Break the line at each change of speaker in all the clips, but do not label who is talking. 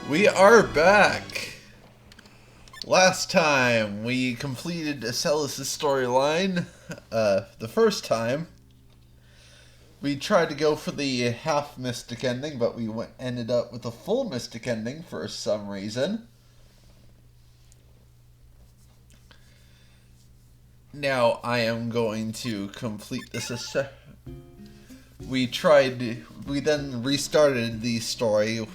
We are back! Last time we completed Asellus' storyline. The first time we tried to go for the half mystic ending, but we ended up with a full mystic ending for some reason. Now I am going to complete this. We then restarted the story,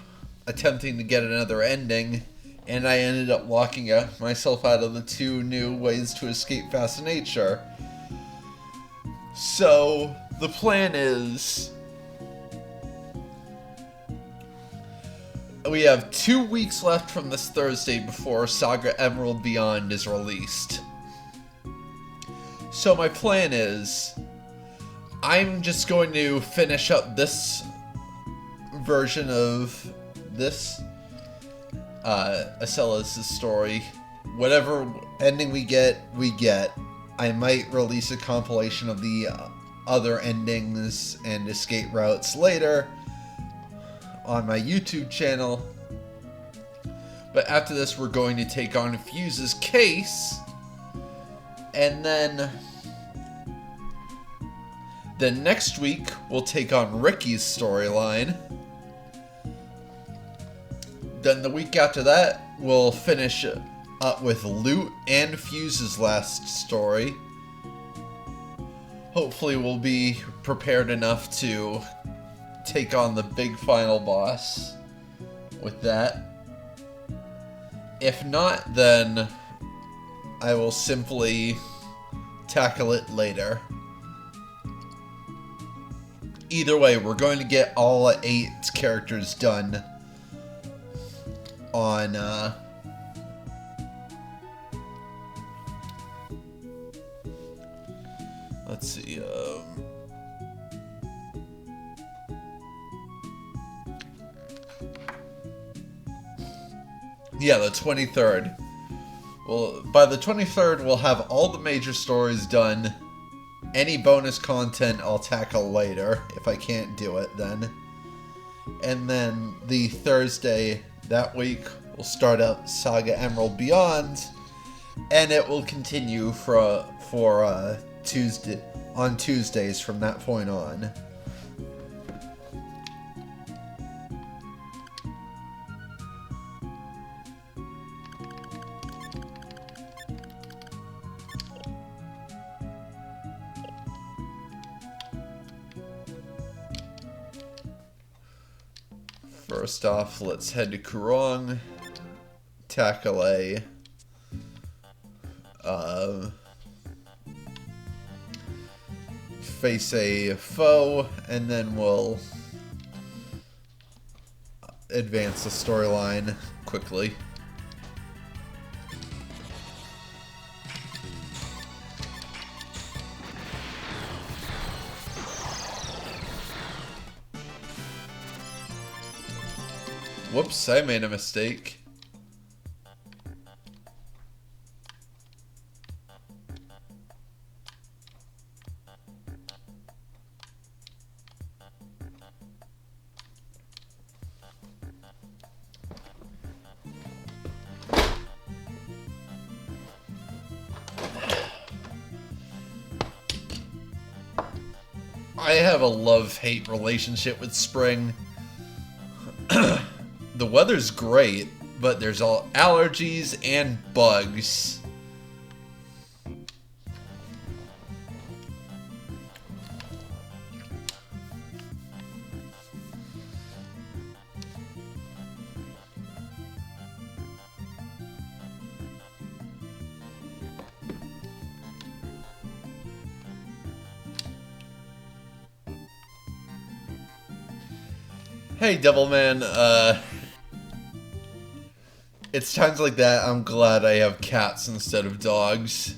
attempting to get another ending, and I ended up locking myself out of the 2 new ways to escape fast nature. So, the plan is, we have 2 weeks left from this Thursday before SaGa Emerald Beyond is released. So my plan is, I'm just going to finish up this version of this Asellus' story. Whatever ending we get, we get. I might release a compilation of the other endings and escape routes later on my YouTube channel. But after this, we're going to take on Fuse's case, and then next week we'll take on Ricky's storyline. Then the week after that, we'll finish up with Loot and Fuse's last story. Hopefully we'll be prepared enough to take on the big final boss with that. If not, then I will simply tackle it later. Either way, we're going to get all 8 characters done on let's see, yeah, the 23rd. Well, by the 23rd, we'll have all the major stories done. Any bonus content I'll tackle later, if I can't do it then. And then the Thursday that week, we'll start up SaGa Emerald Beyond, and it will continue for Tuesdays from that point on. First off, let's head to Kurong, tackle a face a foe, and then we'll advance the storyline quickly. Whoops, I made a mistake. I have a love-hate relationship with spring. The weather's great, but there's all allergies and bugs. Hey, Devilman, it's times like that I'm glad I have cats instead of dogs.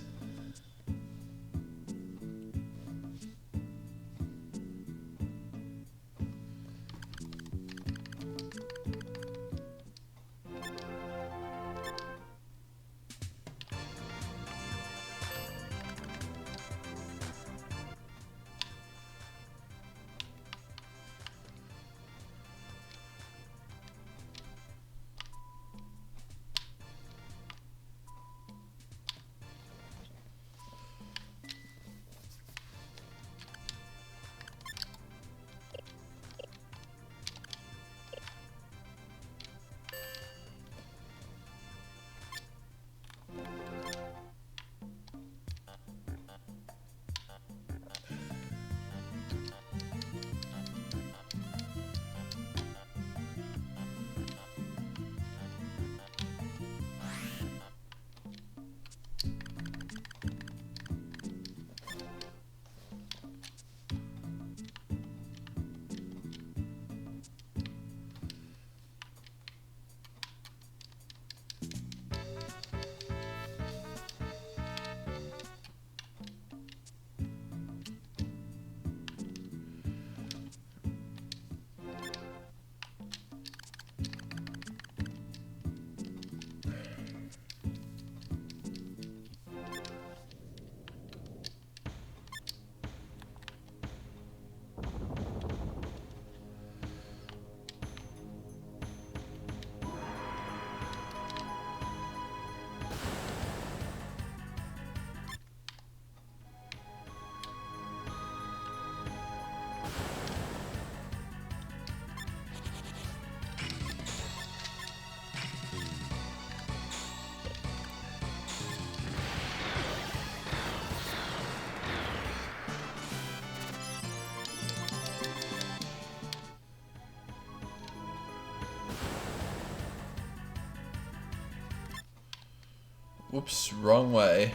Oops, wrong way.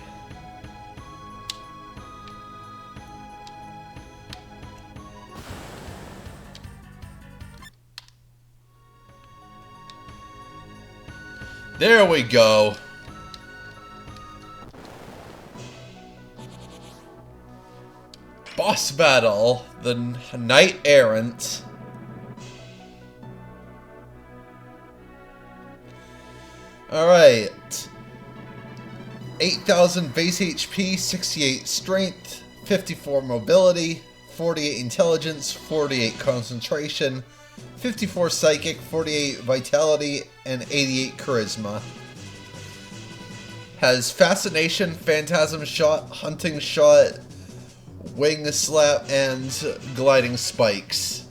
There we go. Boss battle, the Knight Errant. Alright. 8,000 base HP, 68 strength, 54 mobility, 48 intelligence, 48 concentration, 54 psychic, 48 vitality, and 88 charisma. Has fascination, phantasm shot, hunting shot, wing slap, and gliding spikes.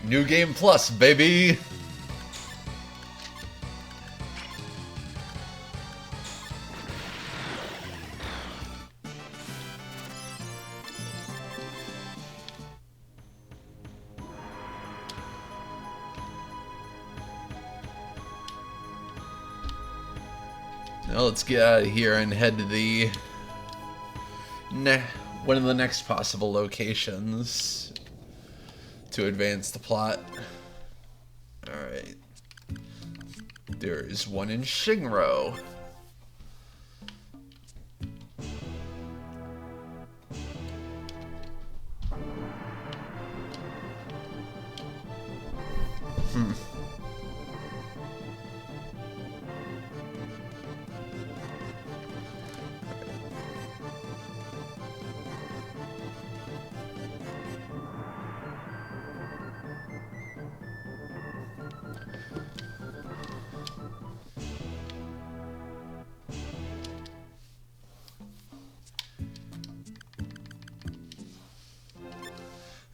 New Game Plus, baby! Now let's get out of here and head to the one of the next possible locations to advance the plot. Alright. There is one in Shinro.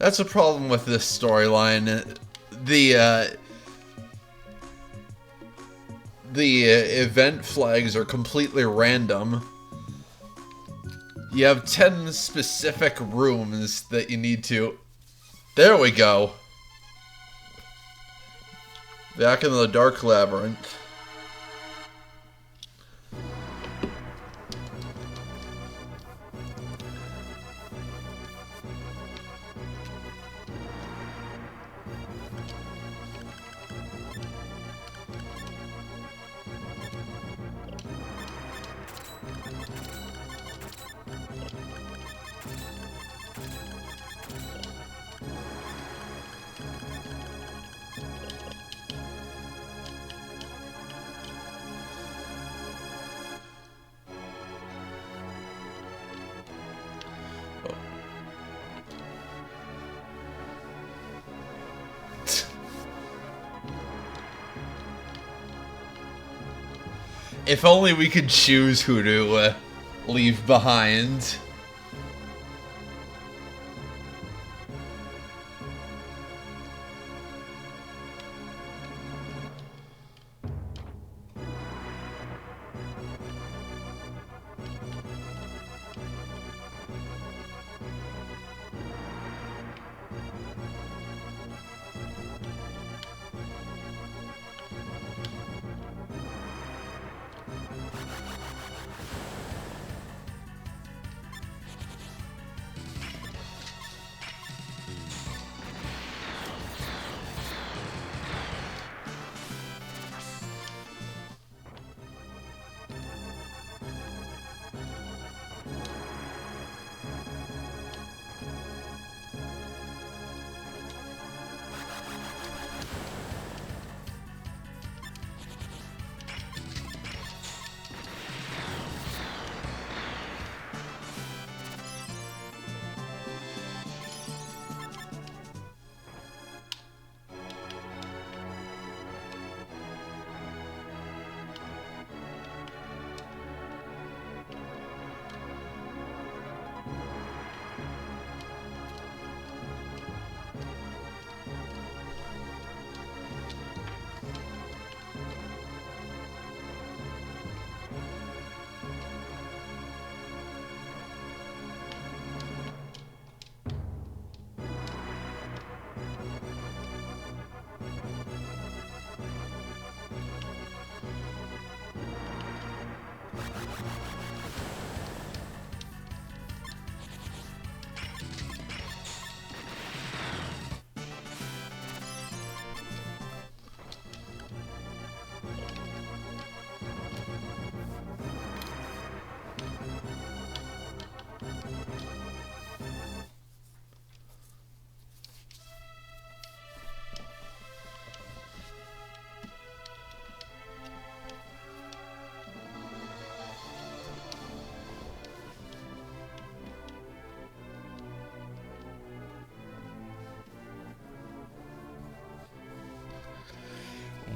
That's a problem with this storyline. The event flags are completely random. You have 10 specific rooms that you need to... There we go! Back in the Dark Labyrinth. If only we could choose who to leave behind.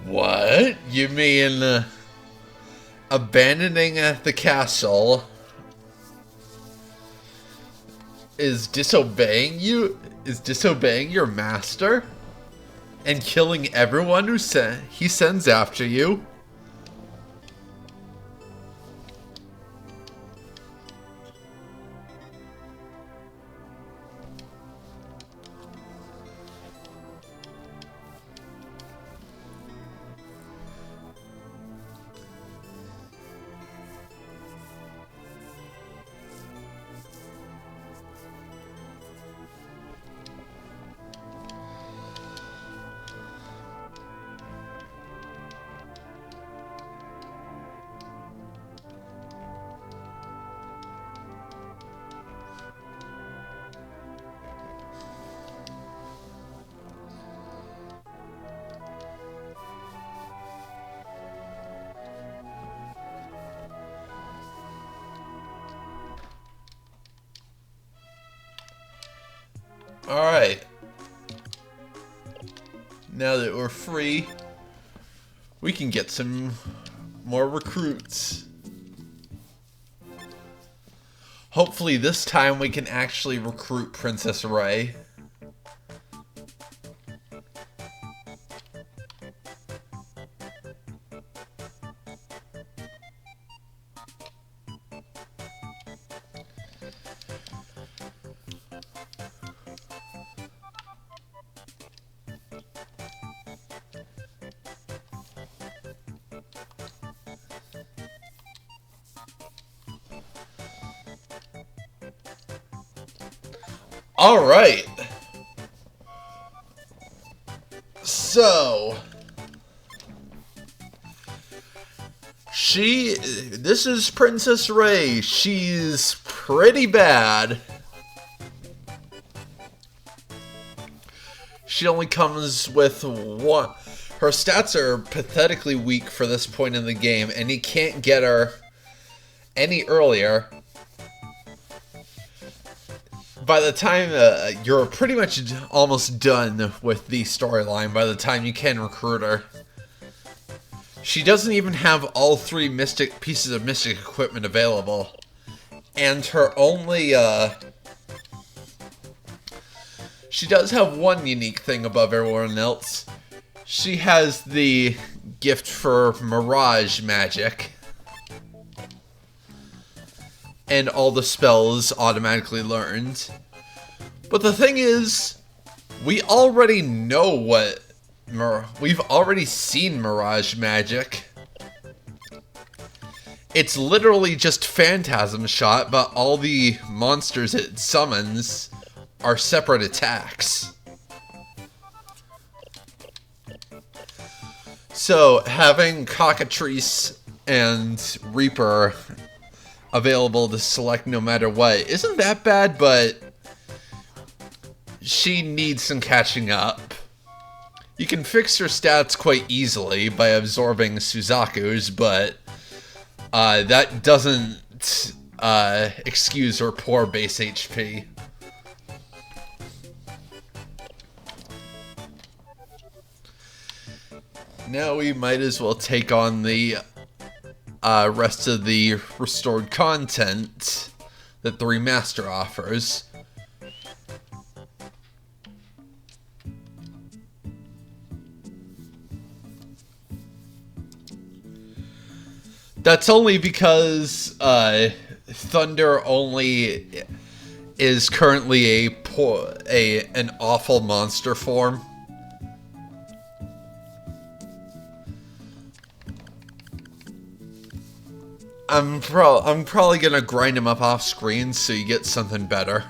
What? You mean abandoning the castle is disobeying you? Is disobeying your master? And killing everyone who he sends after you? Alright. Now that we're free, we can get some more recruits. Hopefully this time we can actually recruit Princess Ray. Alright. So this is Princess Ray. She's pretty bad. She only comes with one. Her stats are pathetically weak for this point in the game, and you can't get her any earlier. By the time you're pretty much almost done with the storyline, by the time you can recruit her. She doesn't even have all three pieces of mystic equipment available. And her only, she does have one unique thing above everyone else. She has the gift for mirage magic. And all the spells automatically learned. But the thing is, we already know what... We've already seen mirage magic. It's literally just Phantasm Shot, but all the monsters it summons are separate attacks. So, having Cockatrice and Reaper available to select no matter what isn't that bad, but she needs some catching up. You can fix her stats quite easily by absorbing Suzaku's, but that doesn't excuse her poor base HP. Now we might as well take on the rest of the restored content that the remaster offers. That's only because Thunder only is currently an awful monster form. I'm probably gonna grind him up off screen so you get something better.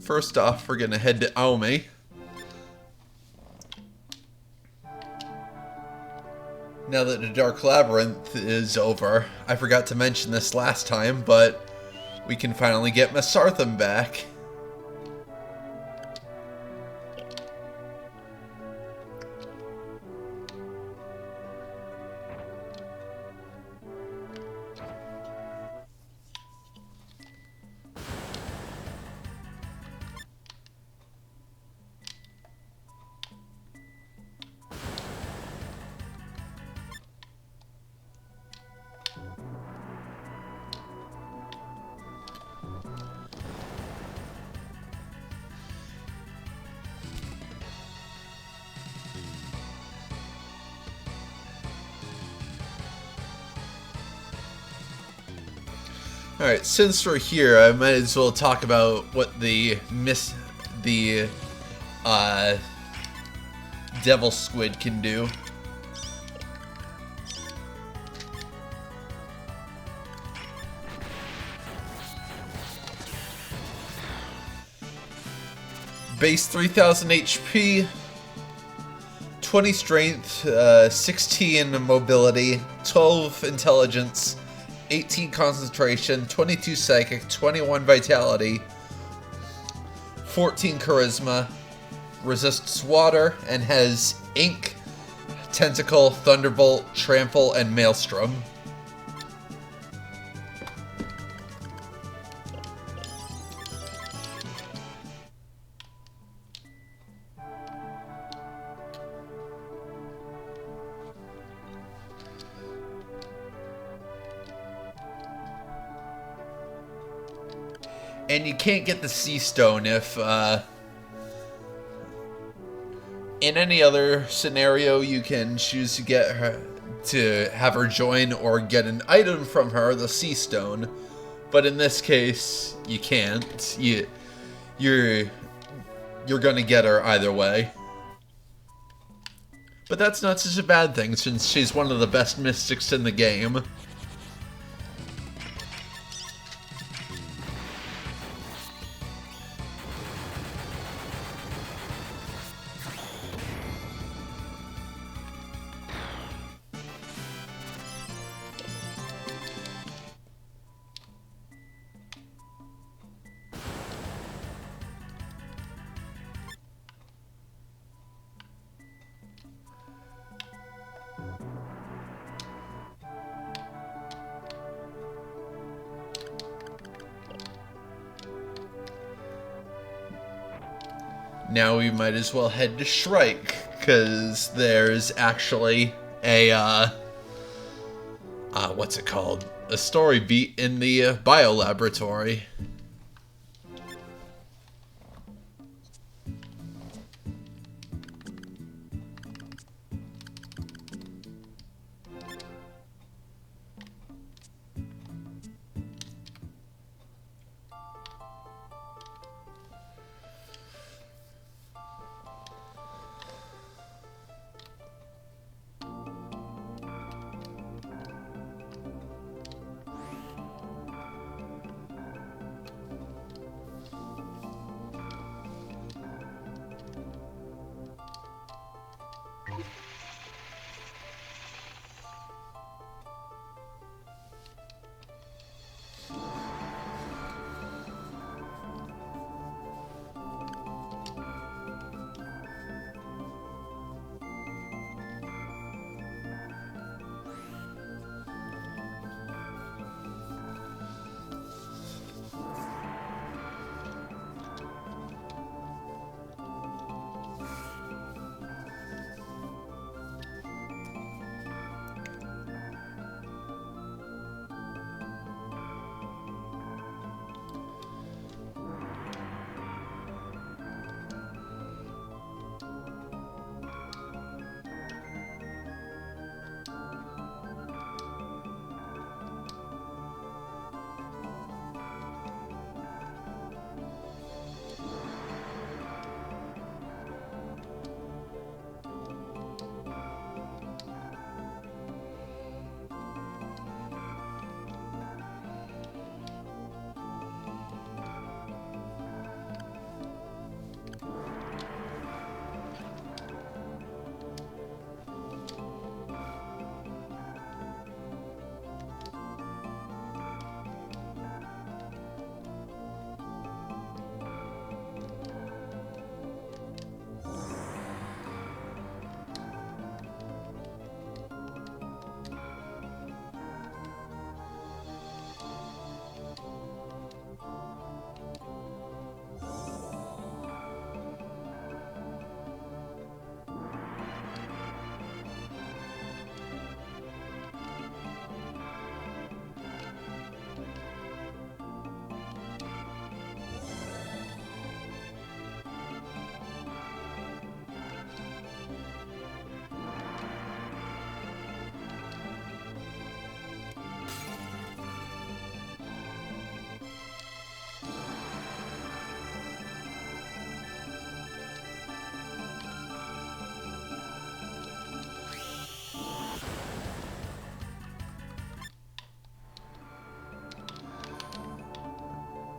First off, we're gonna head to Aome. Now that the Dark Labyrinth is over, I forgot to mention this last time, but we can finally get Masartham back. Alright, since we're here, I might as well talk about what the Devil Squid can do. Base 3000 HP, 20 strength, 16 mobility, 12 intelligence, 18 concentration, 22 psychic, 21 vitality, 14 charisma, resists water, and has ink, tentacle, thunderbolt, trample, and maelstrom. And you can't get the Sea Stone if, in any other scenario, you can choose to get her, to have her join or get an item from her, the Sea Stone. But in this case, you can't. You're gonna get her either way. But that's not such a bad thing, since she's one of the best mystics in the game. Now we might as well head to Shrike, because there's actually a, what's it called? A story beat in the bio laboratory.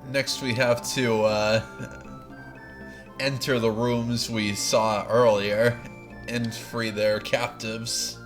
Next we have to enter the rooms we saw earlier and free their captives.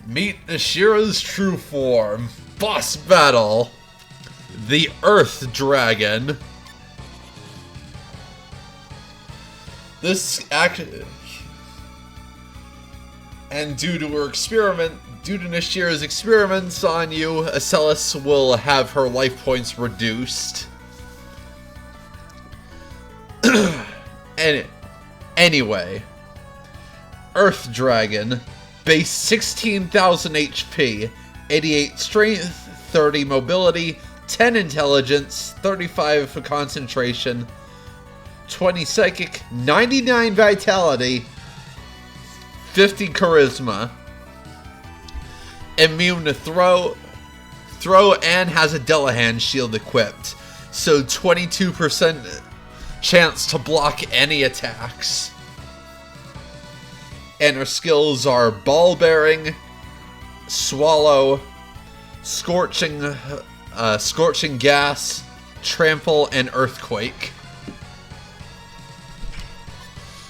Meet Ashira's true form. Boss battle. The Earth Dragon. And due to Nashira's experiments on you, Asellus will have her life points reduced. Anyway, Earth Dragon. Base 16,000 HP, 88 strength, 30 mobility, 10 intelligence, 35 for concentration, 20 psychic, 99 vitality, 50 charisma, immune to throw, and has a Delahan shield equipped, so 22% chance to block any attacks. And her skills are Ball Bearing, Swallow, Scorching Gas, Trample, and Earthquake.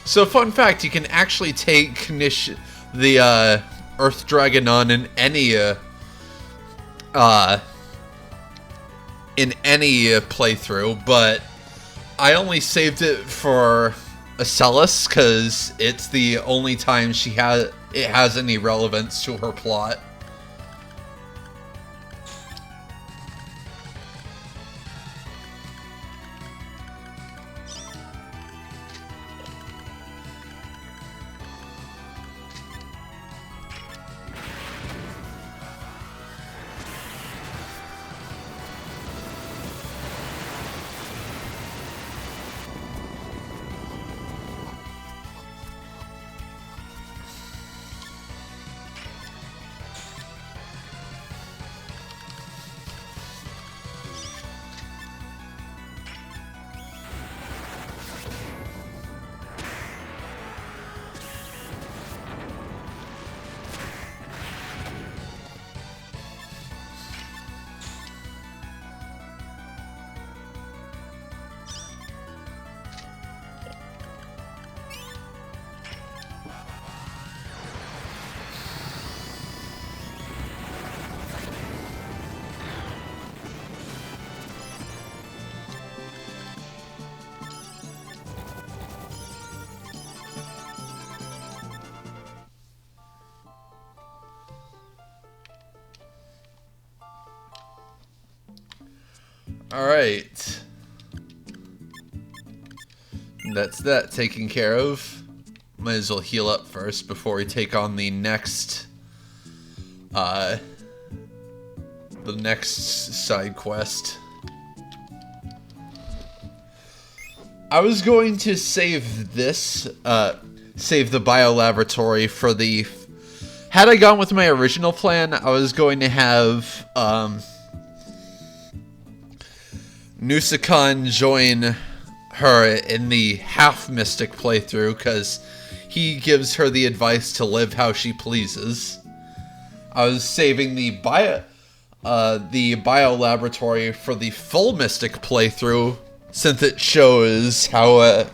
So, fun fact, you can actually take the Earth Dragon on in any playthrough, but I only saved it for Asellus because it's the only time it has any relevance to her plot. Alright. That's that taken care of. Might as well heal up first before we take on the next side quest. I was going to save this, save the biolaboratory for the... Had I gone with my original plan, I was going to have, Nusakon join her in the half-mystic playthrough, because he gives her the advice to live how she pleases. I was saving the biolaboratory for the full mystic playthrough, since it shows how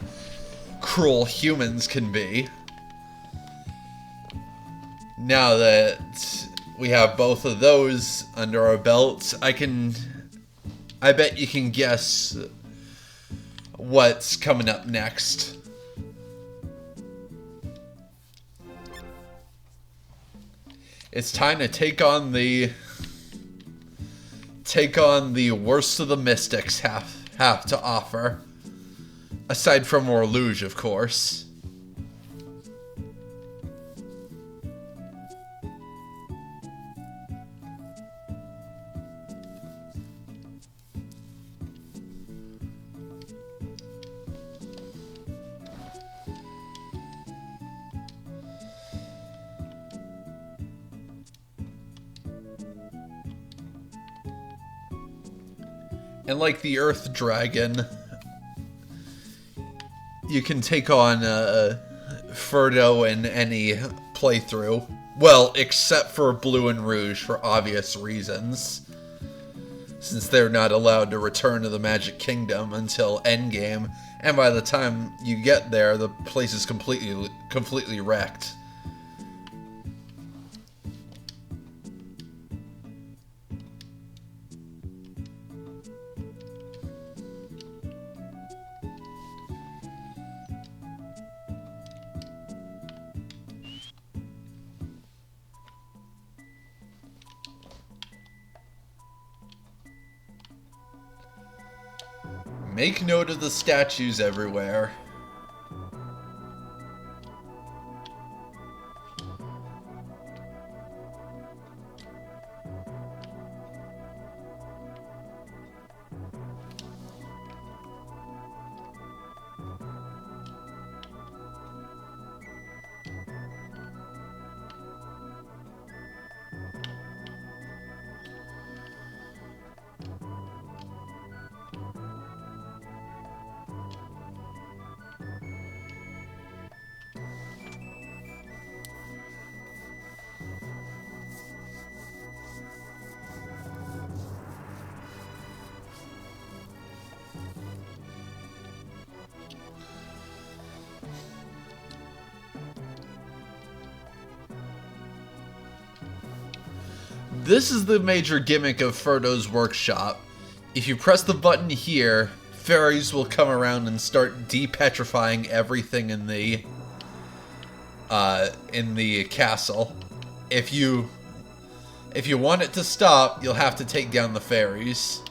cruel humans can be. now that we have both of those under our belts, I bet you can guess what's coming up next. It's time to take on the worst of the mystics have to offer. Aside from Orluge, of course. And like the Earth Dragon, you can take on Frodo in any playthrough. Well, except for Blue and Rouge for obvious reasons. Since they're not allowed to return to the Magic Kingdom until Endgame. And by the time you get there, the place is completely wrecked. Make note of the statues everywhere. This is the major gimmick of Frodo's workshop. If you press the button here, fairies will come around and start depetrifying everything in the castle. If you want it to stop, you'll have to take down the fairies.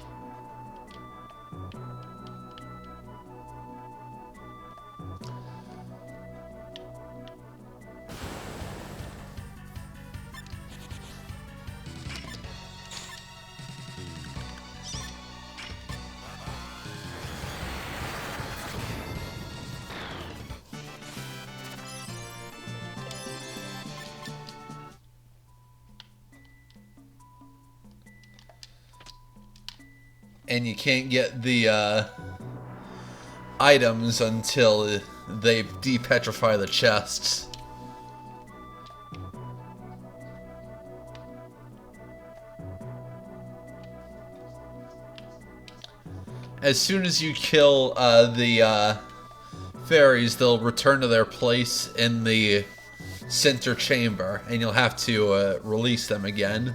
And you can't get the items until they depetrify the chests. As soon as you kill the fairies, they'll return to their place in the center chamber, and you'll have to release them again.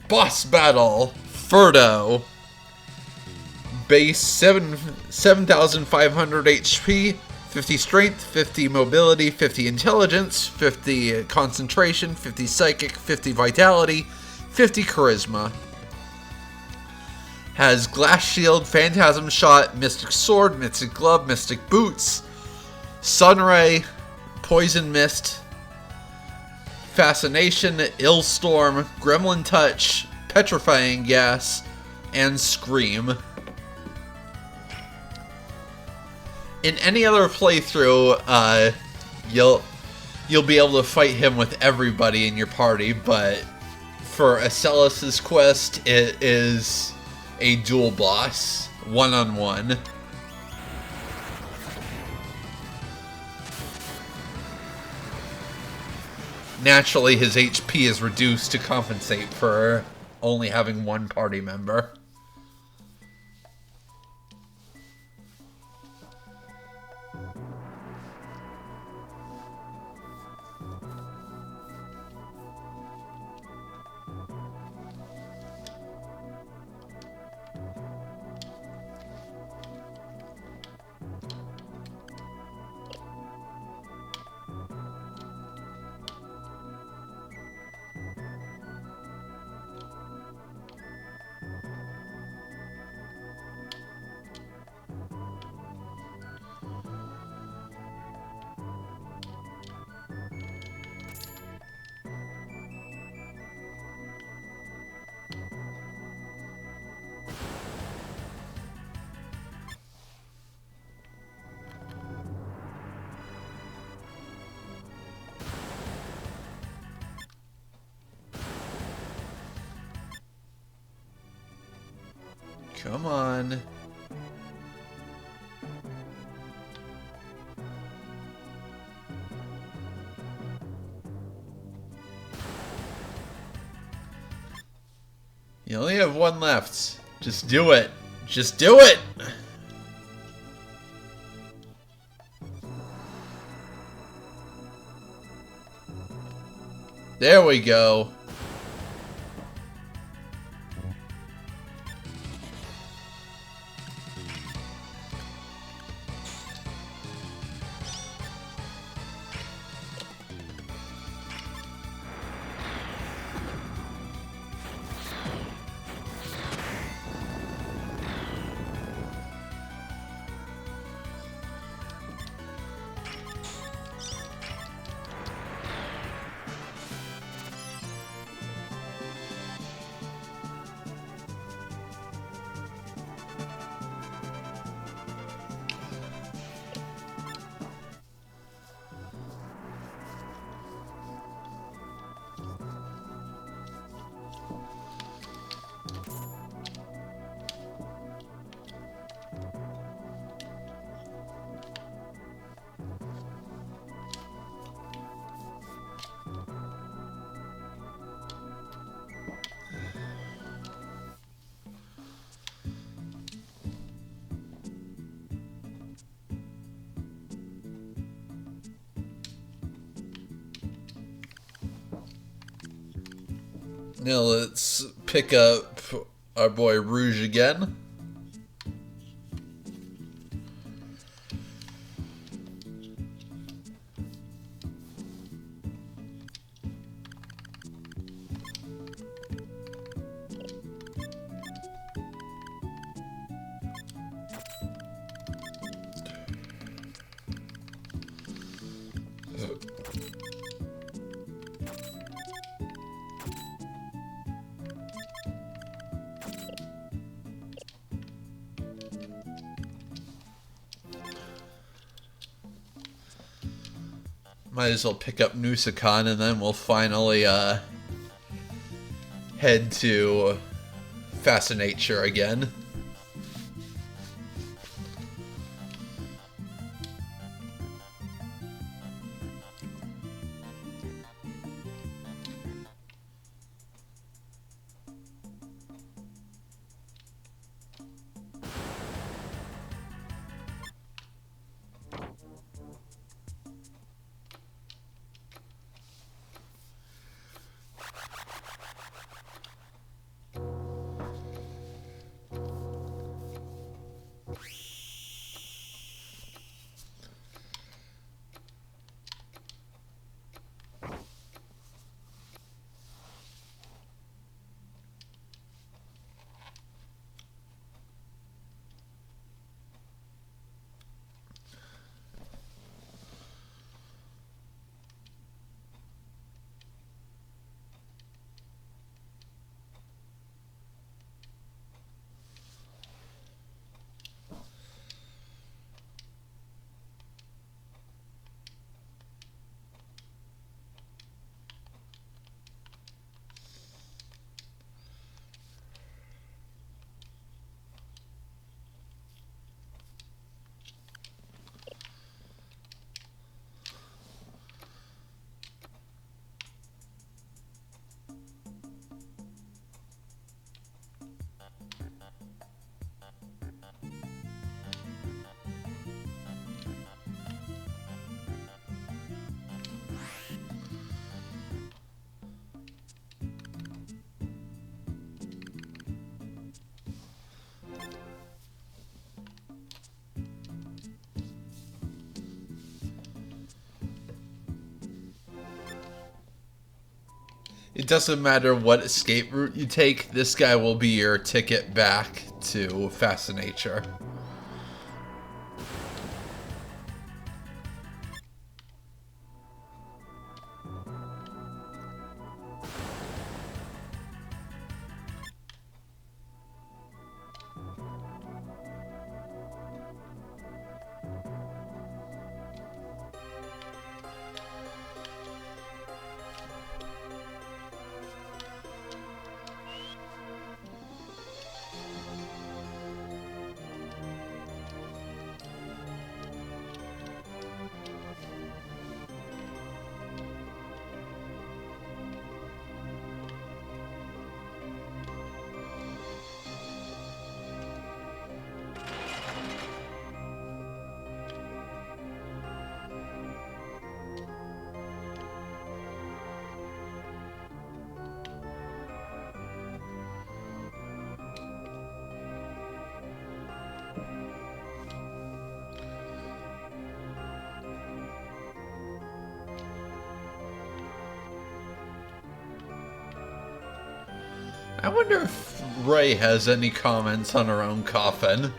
Boss battle, Frodo. Base 7,500 HP, 50 strength, 50 mobility, 50 intelligence, 50 concentration, 50 psychic, 50 vitality, 50 charisma. Has glass shield, phantasm shot, mystic sword, mystic glove, mystic boots, sunray, poison mist, fascination, ill storm, gremlin touch, petrifying gas, and scream. In any other playthrough, you'll be able to fight him with everybody in your party, but for Asellus' quest, it is a dual boss, one-on-one. Naturally, his HP is reduced to compensate for only having one party member. Come on. You only have one left. Just do it. Just do it! There we go. Now let's pick up our boy Rouge again. Might as well pick up Nusicon and then we'll finally head to Fascinature again. It doesn't matter what escape route you take, this guy will be your ticket back to Fast Nature. I wonder if Ray has any comments on her own coffin.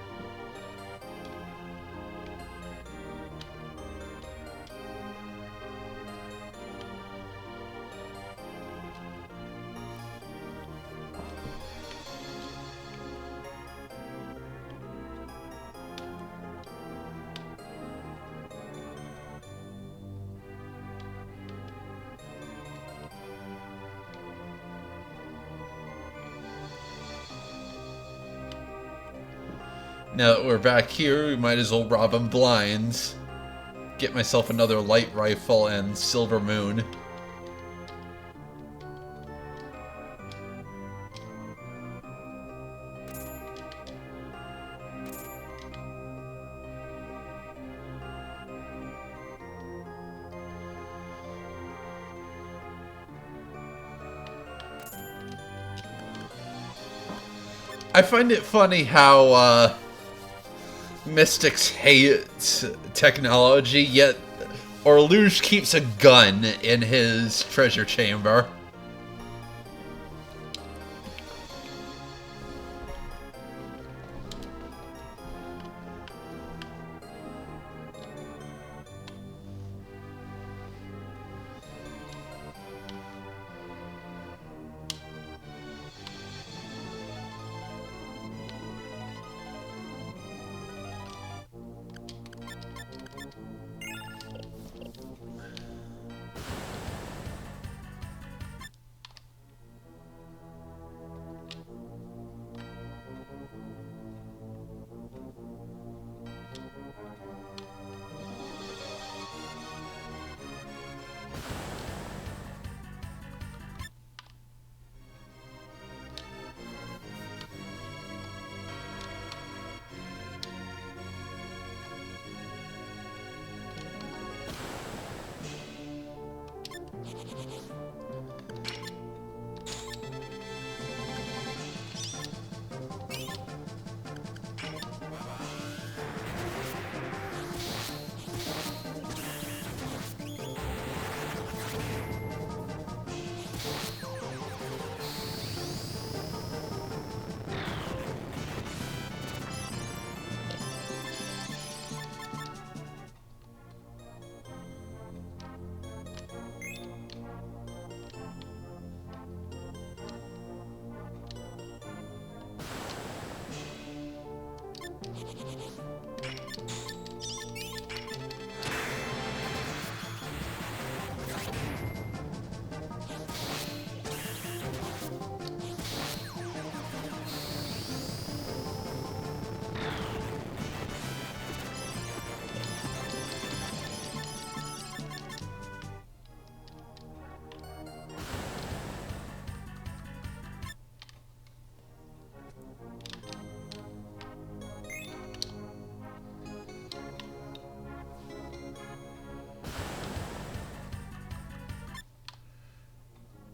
Now that we're back here, we might as well rob him blind. Get myself another light rifle and Silver Moon. I find it funny how, Mystics hate technology, yet Orluge keeps a gun in his treasure chamber.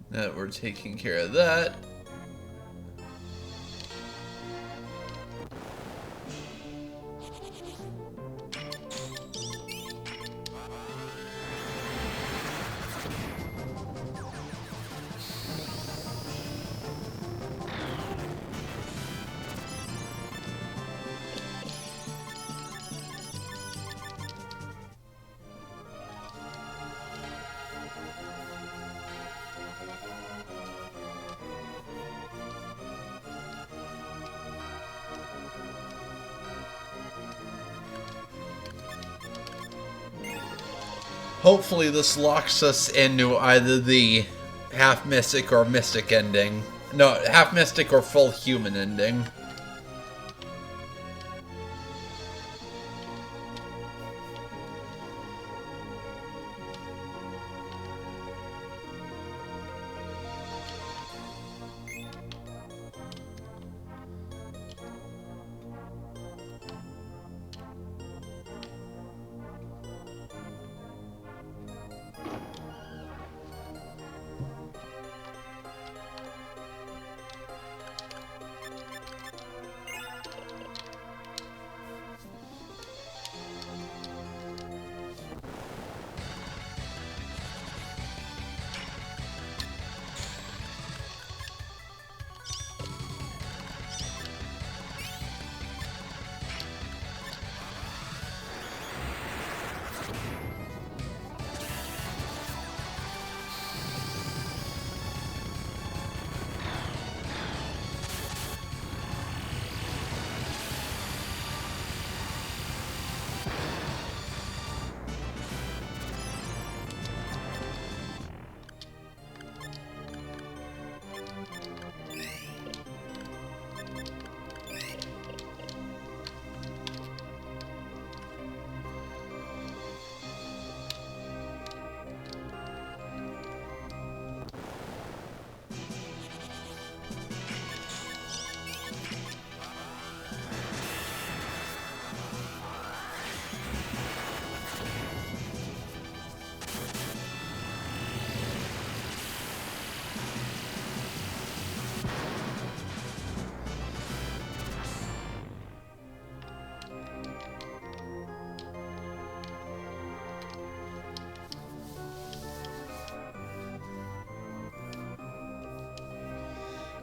Now that we're taking care of that, hopefully this locks us into either the half mystic or mystic ending. No, half mystic or full human ending.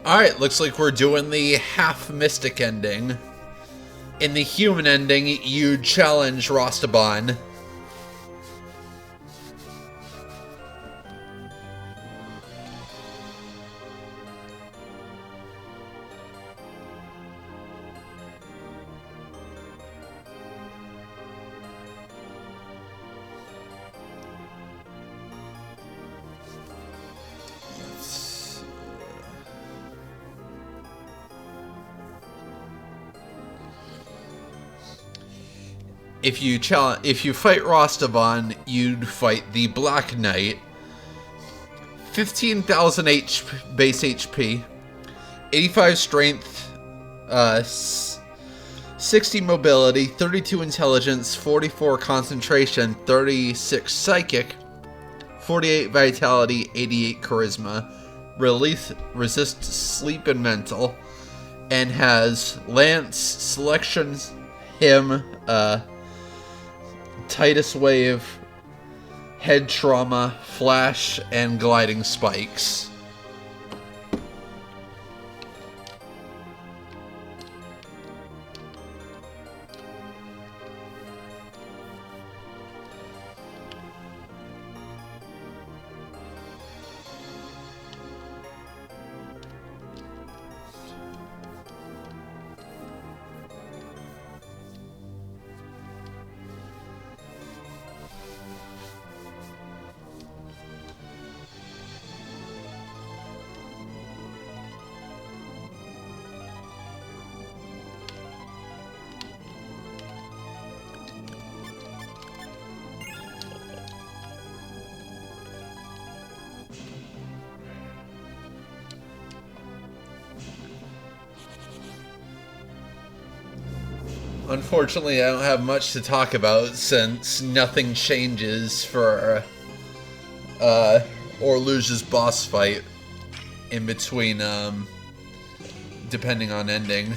Alright, looks like we're doing the half mystic ending. In the human ending, you challenge Rostaban. If you fight Rostavan, you'd fight the Black Knight. 15,000 base HP, 85 strength, 60 mobility, 32 intelligence, 44 concentration, 36 psychic, 48 vitality, 88 charisma, resists sleep and mental, and has lance, selection, him, Titus Wave, Head Trauma, Flash, and Gliding Spikes. Unfortunately, I don't have much to talk about since nothing changes for Orluge's boss fight in between, depending on ending.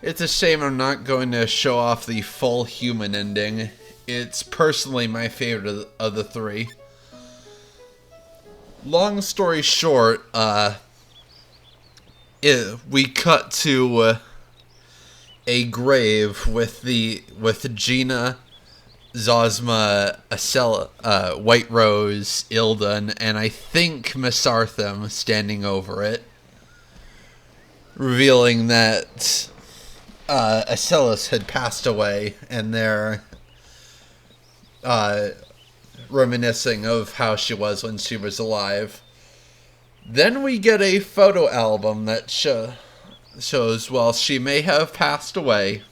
It's a shame I'm not going to show off the full human ending. It's personally my favorite of the three. Long story short, we cut to a grave with Gina, Zosma, White Rose, Ildan, and I think Misartham standing over it, revealing that Asellus had passed away, and they're reminiscing of how she was when she was alive. Then we get a photo album that shows while she may have passed away,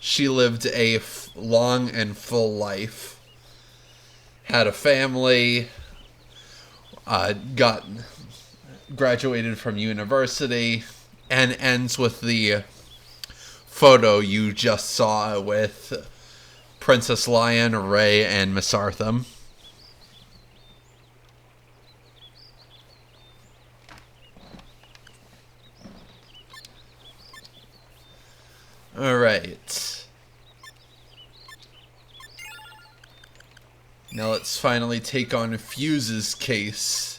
she lived a long and full life, had a family, graduated from university, and ends with the photo you just saw with Princess Lion, Ray, and Misartham. Alright. Now let's finally take on Fuse's case.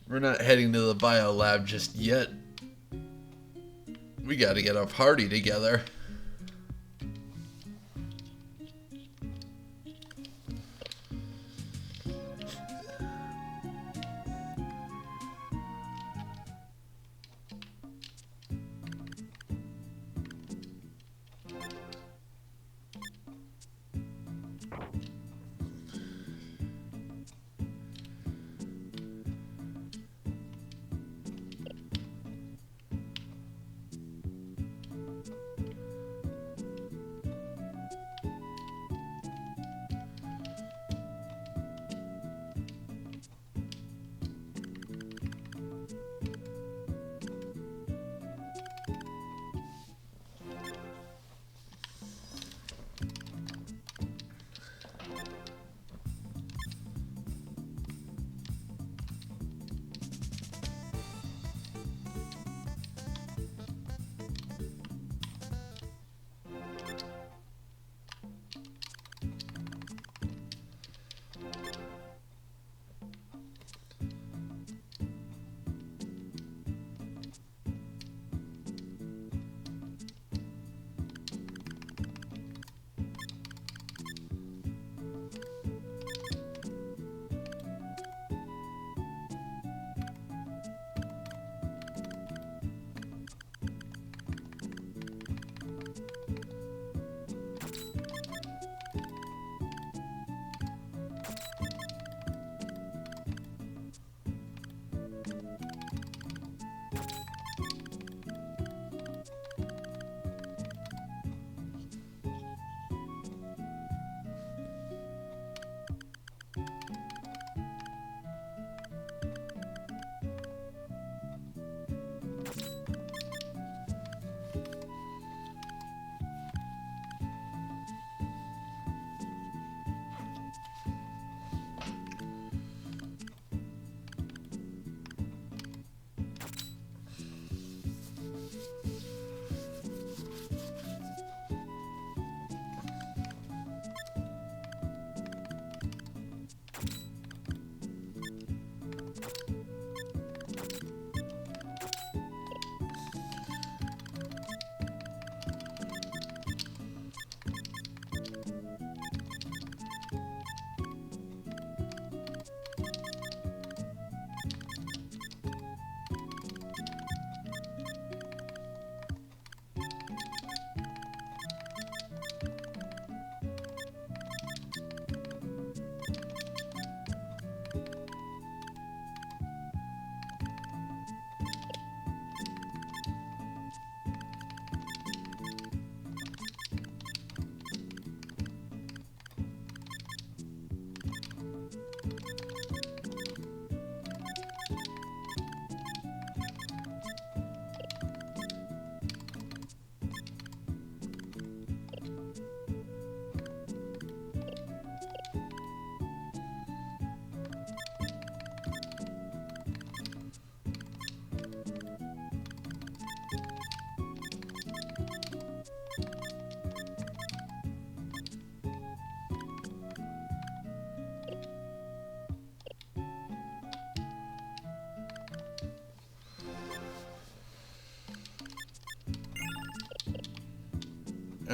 We're not heading to the biolab just yet. We gotta get our party together.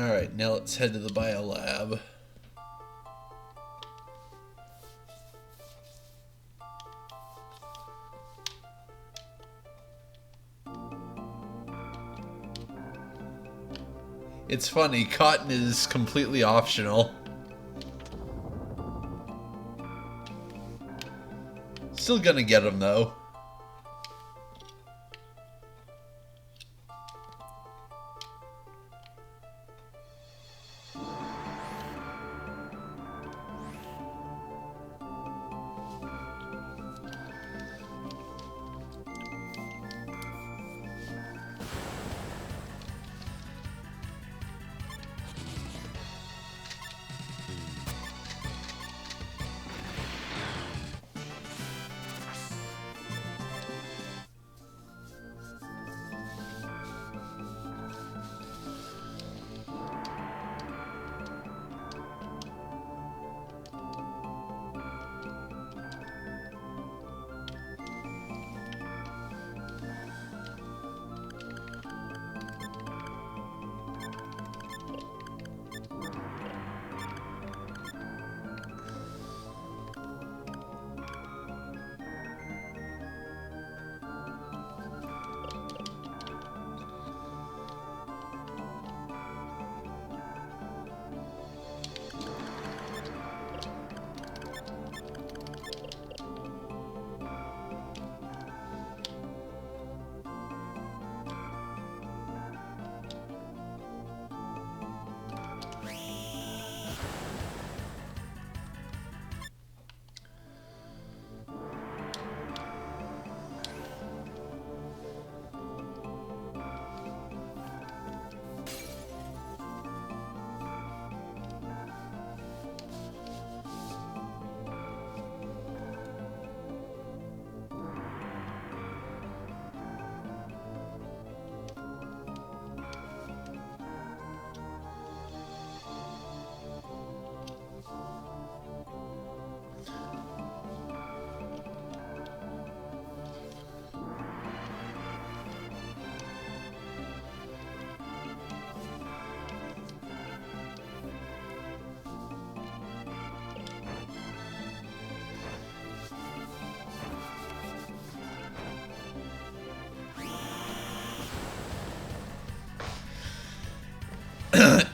Alright, now let's head to the biolab. It's funny, cotton is completely optional. Still gonna get them though.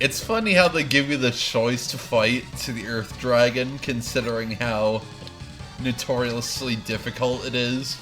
It's funny how they give you the choice to fight to the Earth Dragon, considering how notoriously difficult it is.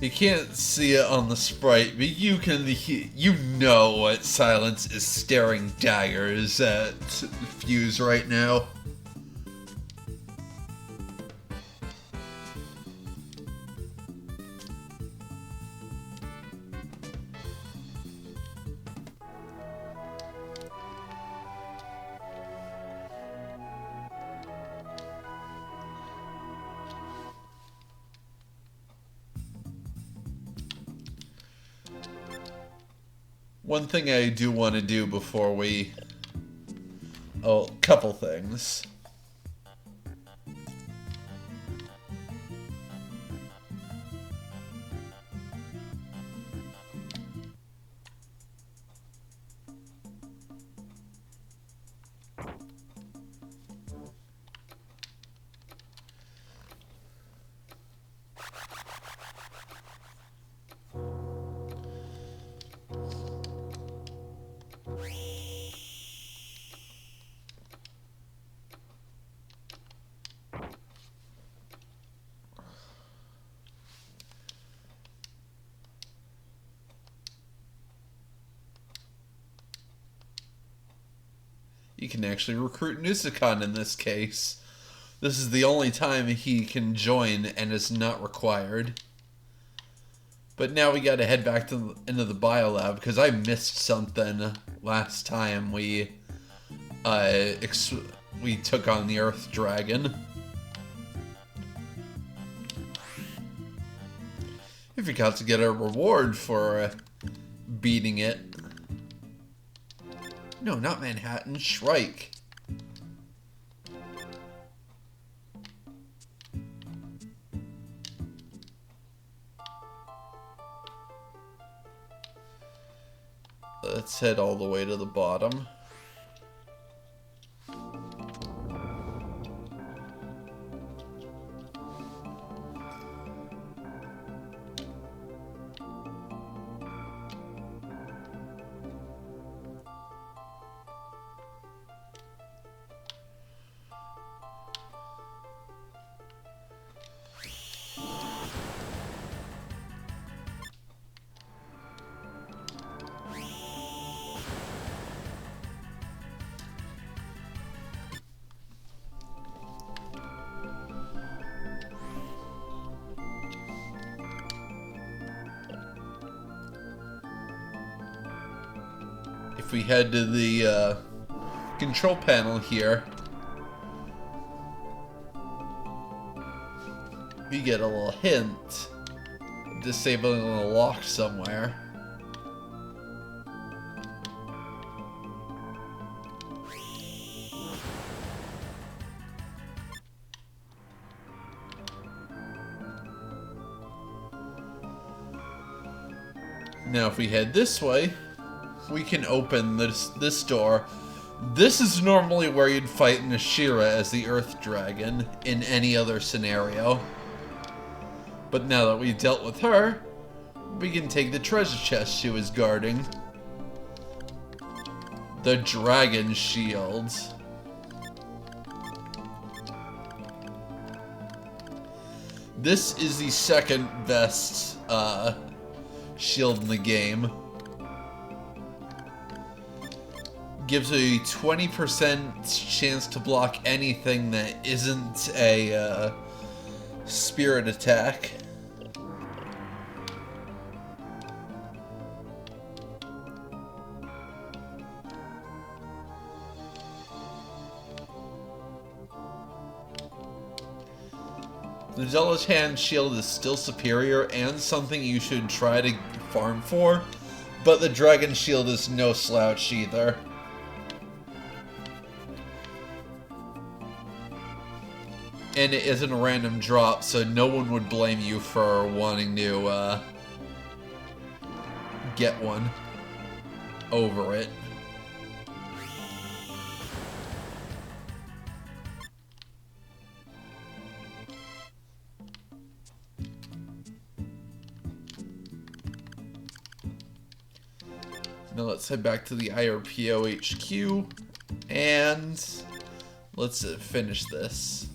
You can't see it on the sprite, but you know what Silence is staring daggers at Fuse right now. One thing I do want to do before we... Oh, couple things. You can actually recruit Nusicon in this case. This is the only time he can join and is not required. But now we gotta head back to into the biolab because I missed something last time we took on the Earth Dragon. I forgot to get a reward for beating it. No, not Manhattan, Shrike. Let's head all the way to the bottom. If we head to the control panel here, we get a little hint disabling a lock somewhere. Now if we head this way, we can open this door. This is normally where you'd fight Nashira as the Earth Dragon in any other scenario. But now that we've dealt with her, we can take the treasure chest she was guarding. The Dragon Shield. This is the second best shield in the game. Gives a 20% chance to block anything that isn't a spirit attack. The Deluge Hand Shield is still superior and something you should try to farm for, but the Dragon Shield is no slouch either. And it isn't a random drop, so no one would blame you for wanting to get one over it. Now let's head back to the IRPO HQ and let's finish this.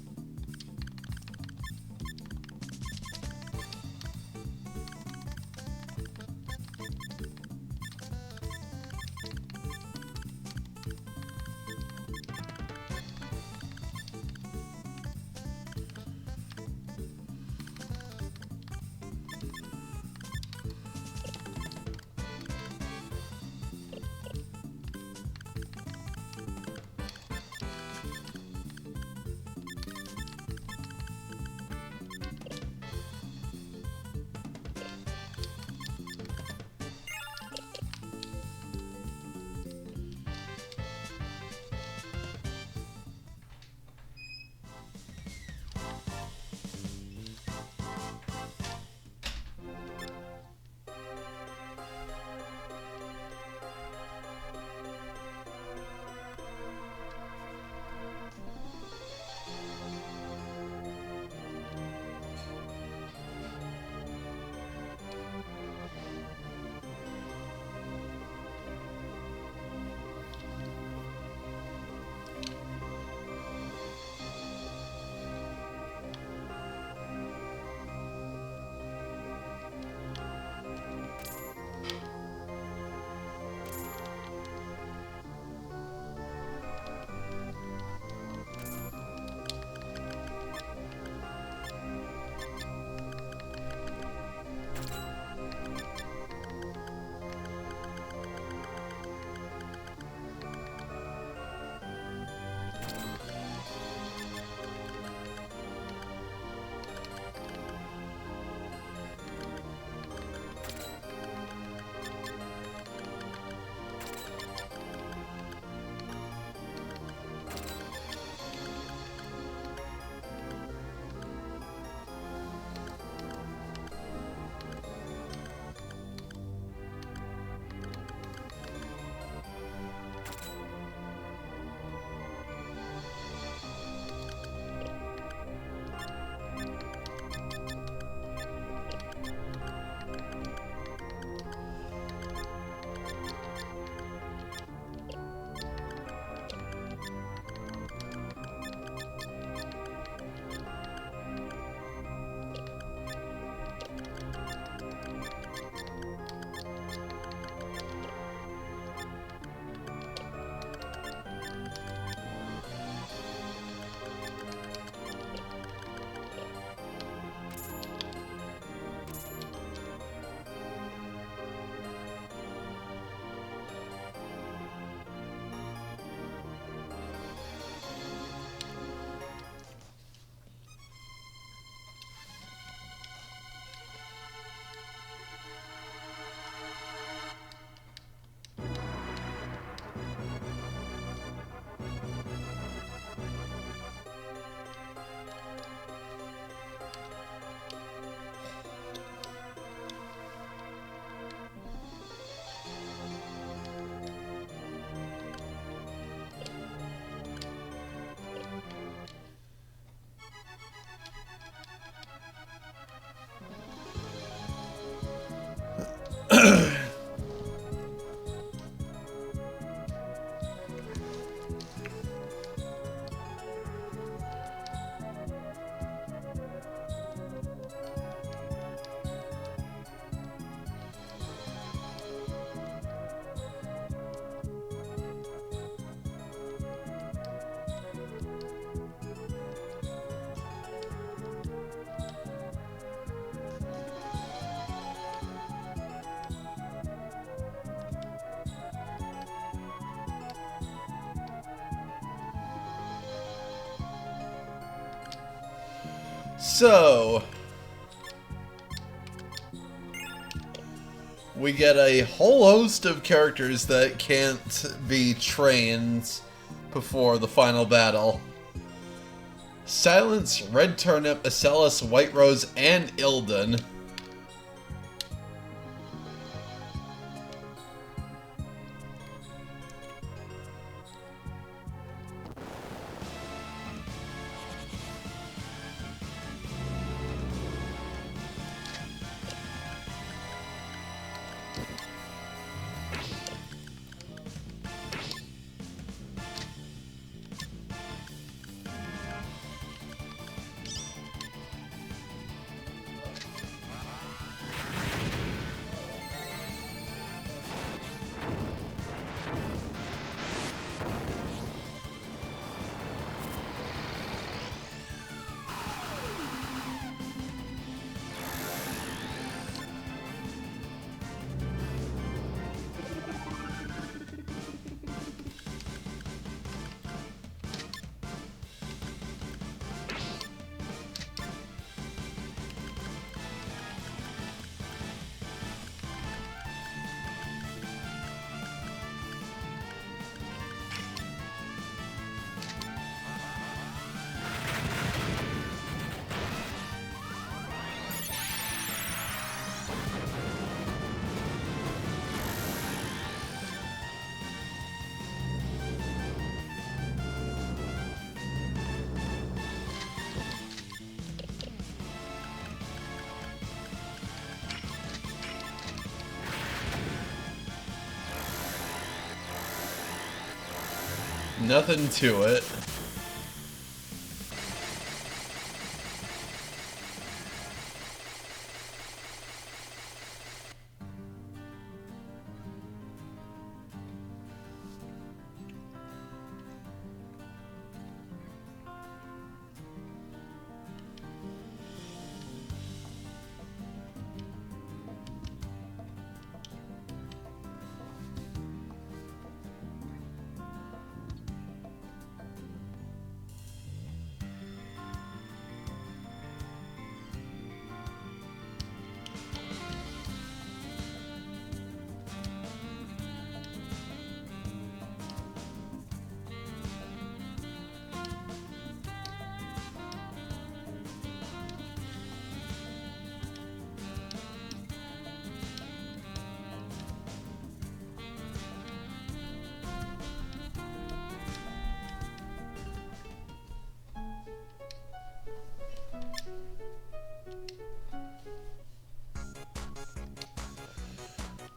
So, we get a whole host of characters that can't be trained before the final battle. Silence, Red Turnip, Asellus, White Rose, and Ilden. Nothing to it.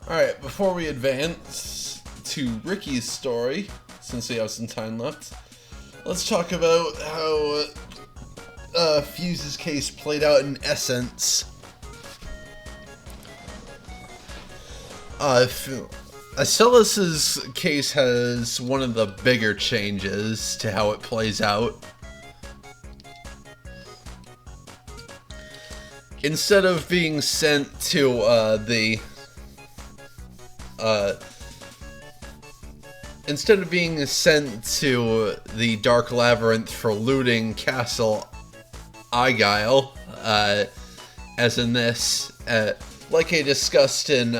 Alright, before we advance to Ricky's story, since we have some time left, let's talk about how Fuse's case played out in essence. Asellus's case has one of the bigger changes to how it plays out. Instead of being sent to the Dark Labyrinth for looting Castle Argyle, as in this, like I discussed in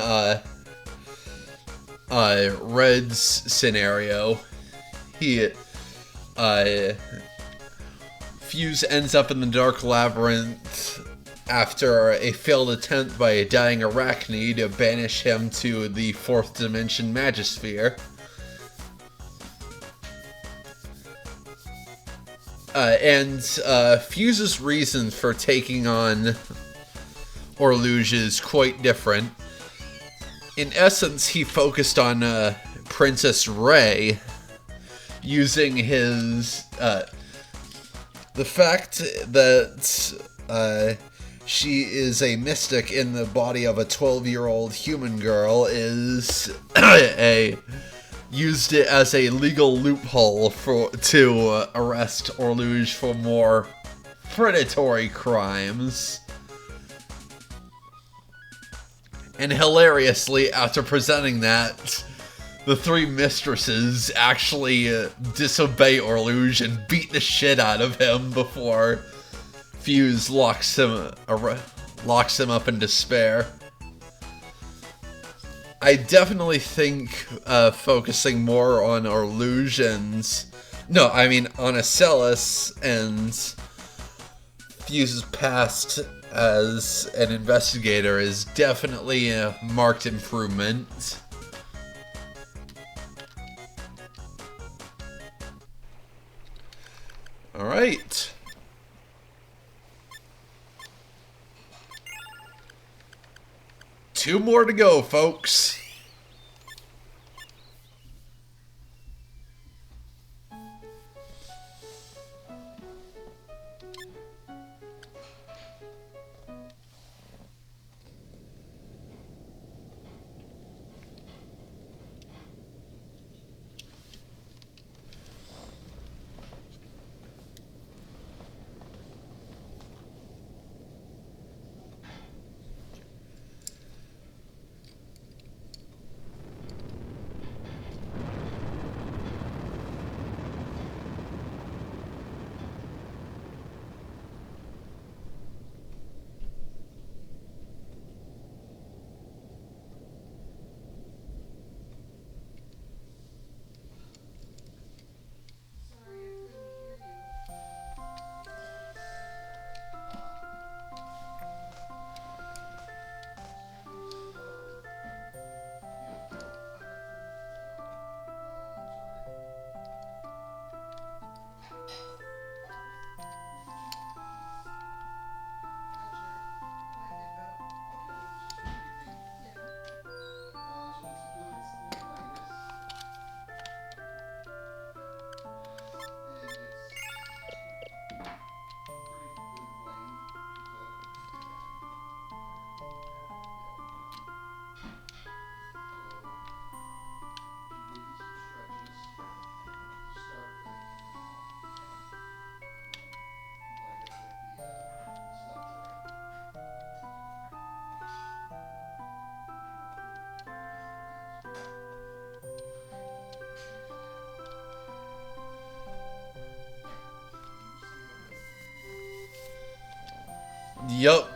Red's scenario, Fuse ends up in the Dark Labyrinth after a failed attempt by a dying Arachne to banish him to the 4th dimension Magisphere. And Fuse's reason for taking on Orluge is quite different. In essence, he focused on Princess Ray, using his the fact that she is a mystic in the body of a 12-year-old human girl is used it as a legal loophole to arrest Orluge for more predatory crimes. And hilariously, after presenting that, the 3 mistresses actually disobey Orluge and beat the shit out of him before Fuse locks him up in despair. I definitely think focusing more on illusions. No, I mean on Asellus and Fuse's past as an investigator is definitely a marked improvement. Alright. Two more to go, folks. Yup.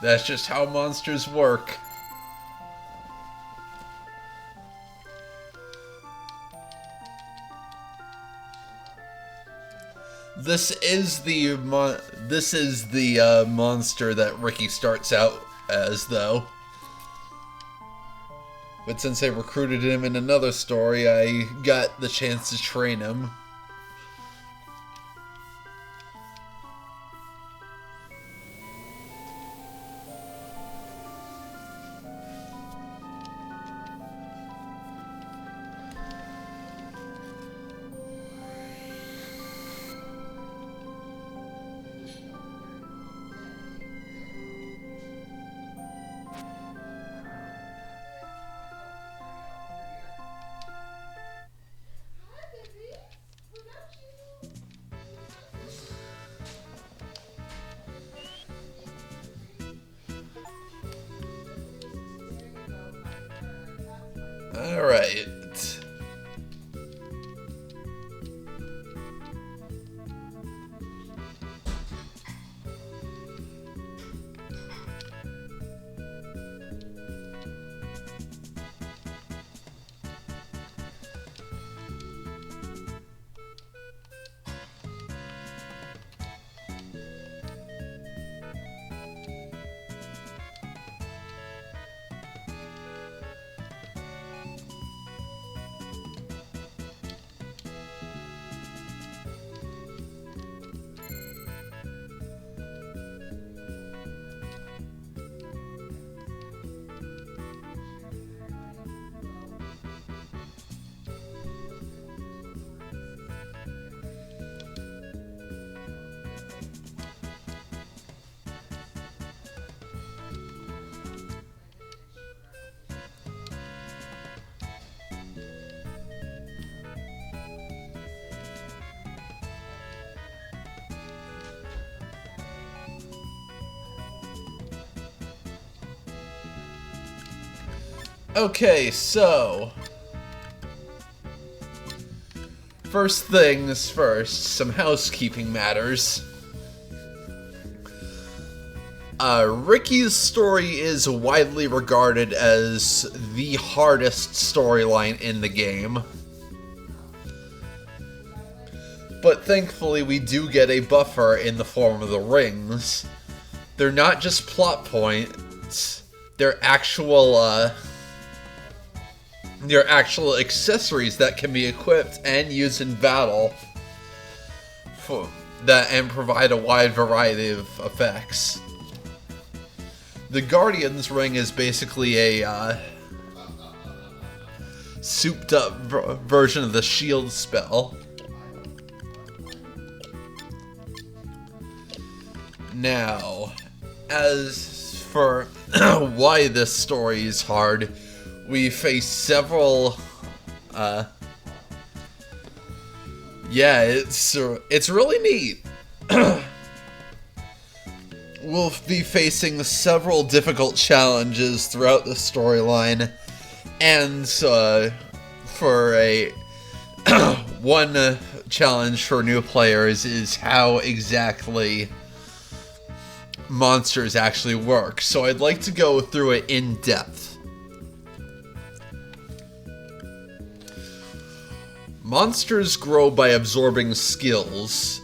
That's just how monsters work. This is the monster that Ricky starts out as, though. But since I recruited him in another story, I got the chance to train him. Okay, so first things first, some housekeeping matters. Ricky's story is widely regarded as the hardest storyline in the game. But thankfully we do get a buffer in the form of the rings. They're not just plot points, they're actual accessories that can be equipped and used in battle and provide a wide variety of effects. The Guardian's Ring is basically a souped up version of the shield spell. Now, as for why this story is hard, we face several, it's really neat. We'll be facing several difficult challenges throughout the storyline, and for a one challenge for new players is how exactly monsters actually work. So I'd like to go through it in depth. Monsters grow by absorbing skills,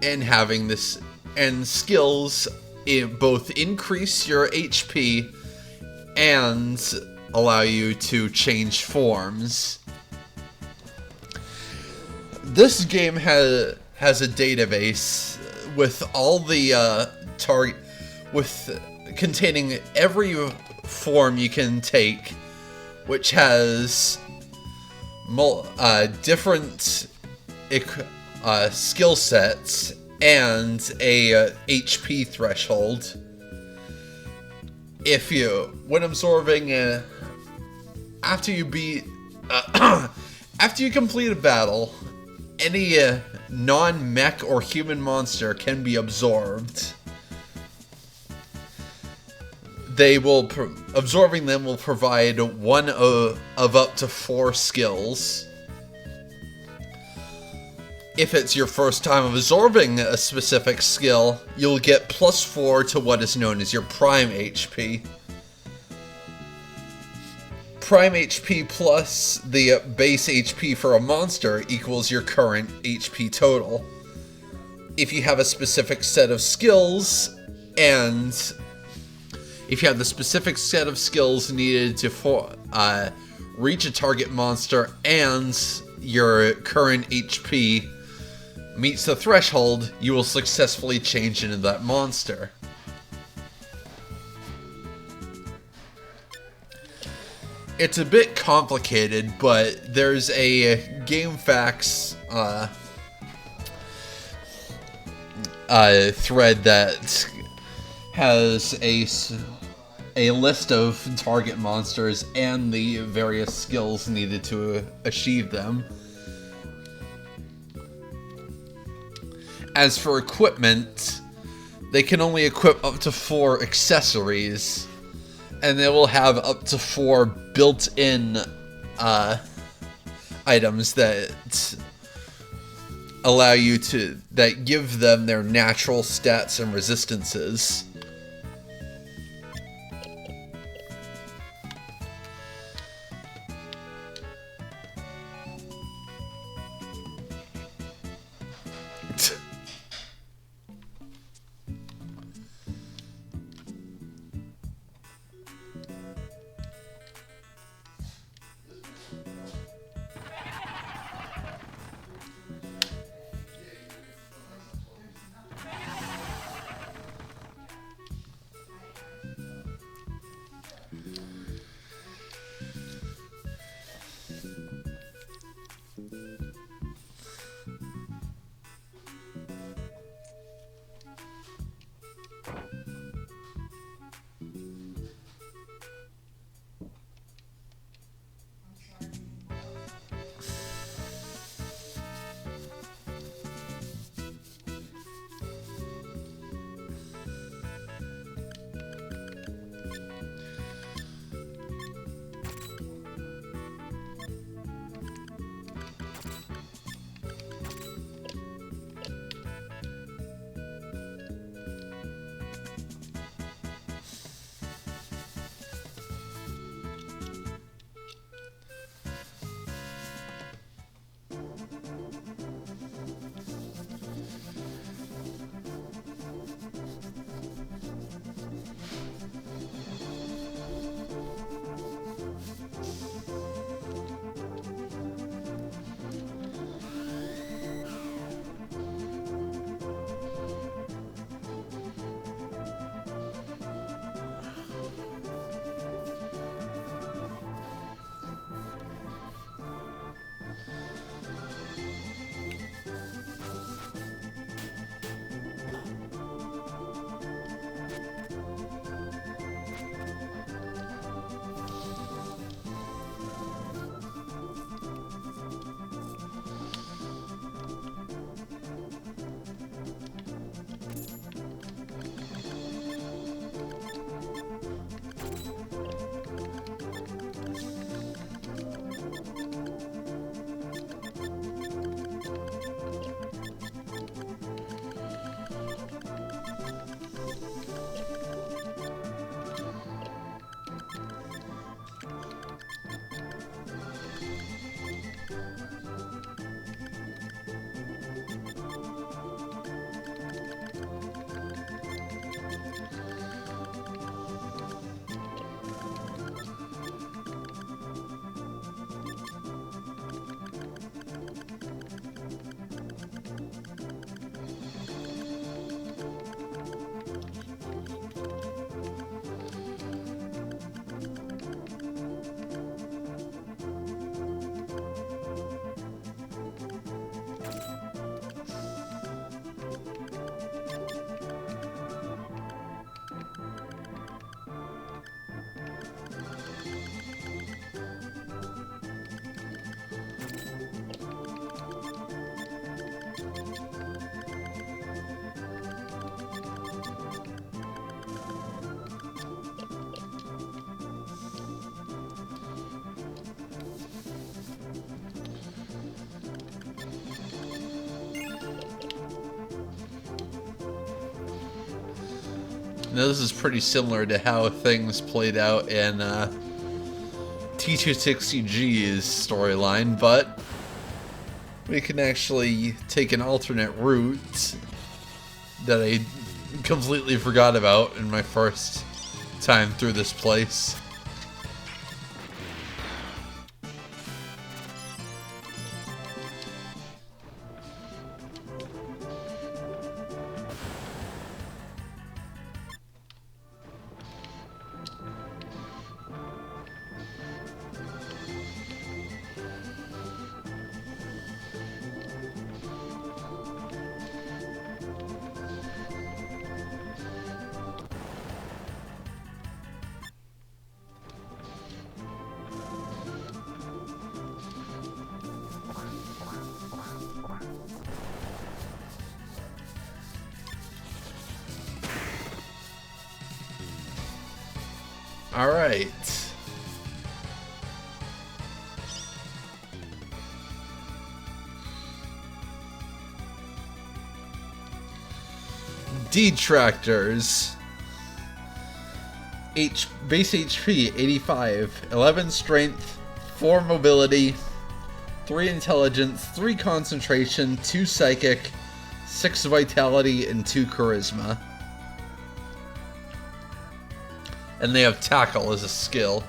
and having this, and skills both increase your HP and allow you to change forms. This game has a database with all the containing every form you can take, which has different skill sets and a HP threshold. When absorbing, after you complete a battle, any non-mech or human monster can be absorbed. Absorbing them will provide one of up to 4 skills. If it's your first time absorbing a specific skill, you'll get +4 to what is known as your Prime HP. Prime HP plus the base HP for a monster equals your current HP total. If you have a specific set of skills, and if you have the specific set of skills needed to reach a target monster and your current HP meets the threshold, you will successfully change into that monster. It's a bit complicated, but there's a GameFAQs thread that has a list of target monsters and the various skills needed to achieve them. As for equipment, they can only equip up to 4 accessories, and they will have up to 4 built-in items that allow you that give them their natural stats and resistances. Now, this is pretty similar to how things played out in T260G's storyline, but we can actually take an alternate route that I completely forgot about in my first time through this place. All right. Detractors. Base HP 85, 11 strength, 4 mobility, 3 intelligence, 3 concentration, 2 psychic, 6 vitality, and 2 charisma. And they have tackle as a skill.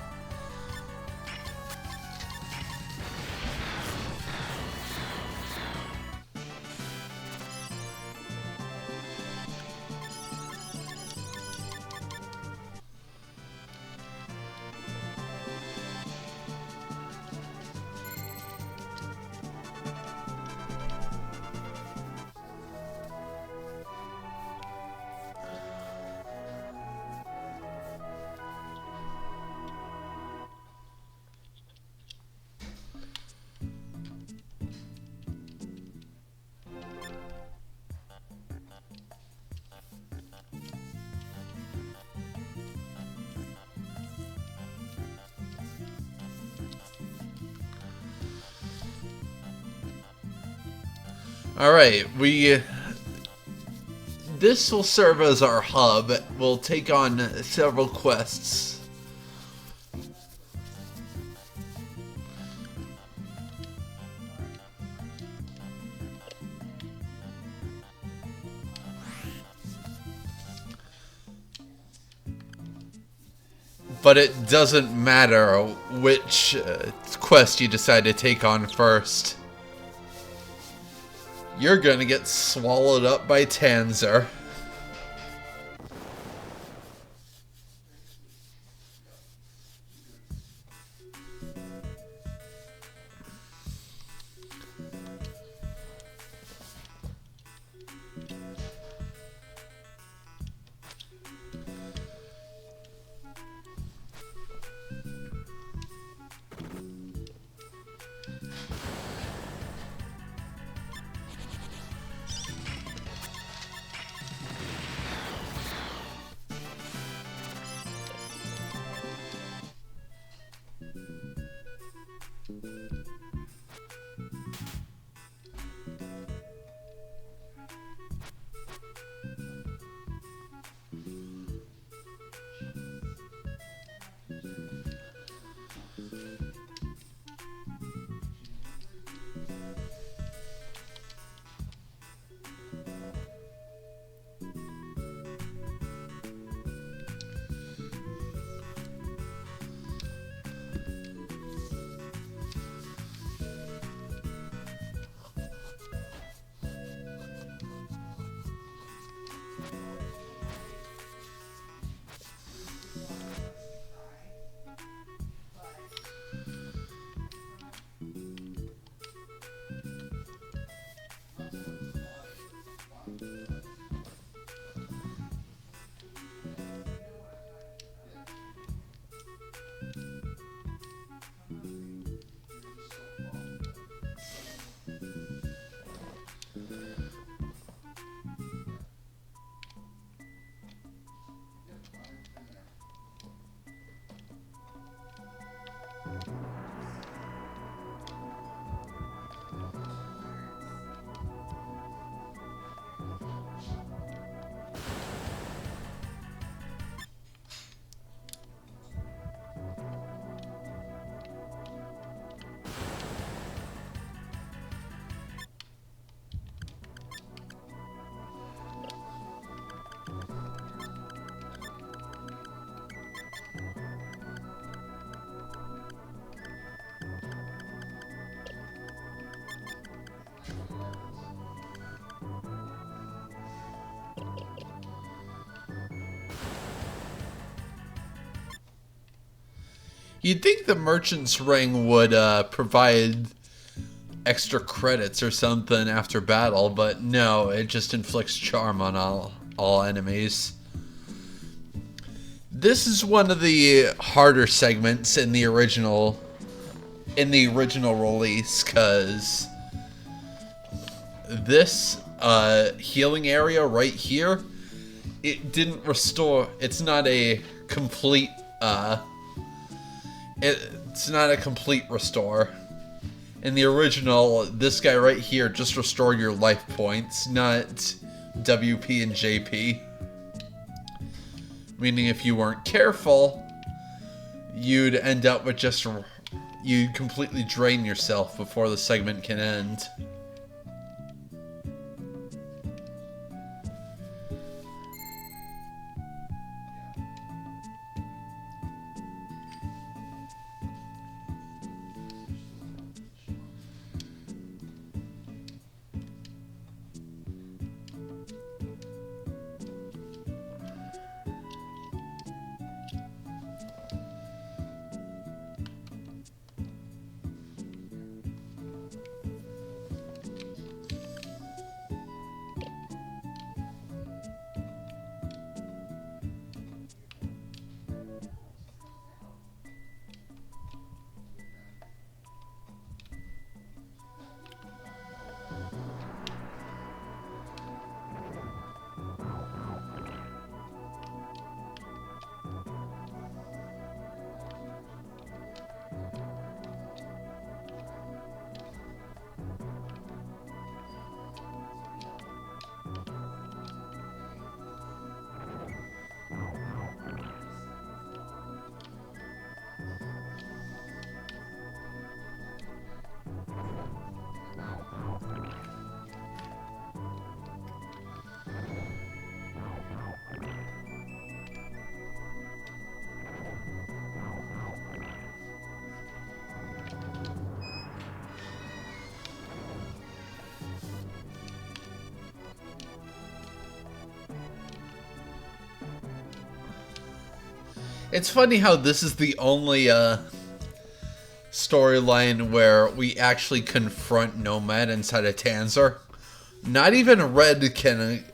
Alright, this will serve as our hub. We'll take on several quests. But it doesn't matter which quest you decide to take on first. You're gonna get swallowed up by Tanzer. You'd think the Merchant's Ring would provide extra credits or something after battle, but no, it just inflicts charm on all enemies. This is one of the harder segments in the original release, because this healing area right here, it didn't restore. It's not a complete it's not a complete restore. In the original, this guy right here just restored your life points, not WP and JP. Meaning if you weren't careful, you'd end up with just... you'd completely drain yourself before the segment can end. It's funny how this is the only storyline where we actually confront Nomad inside of Tanzer. Not even Red can...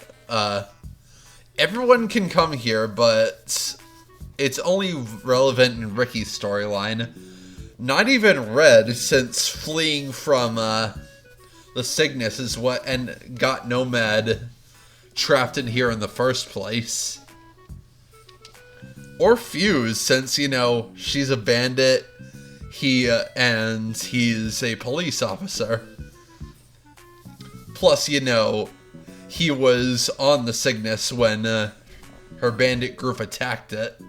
everyone can come here, but it's only relevant in Ricky's storyline. Not even Red, since fleeing from the Cygnus is what got Nomad trapped in here in the first place. Or Fuse, since, you know, she's a bandit, and he's a police officer. Plus, you know, he was on the Cygnus when her bandit group attacked it.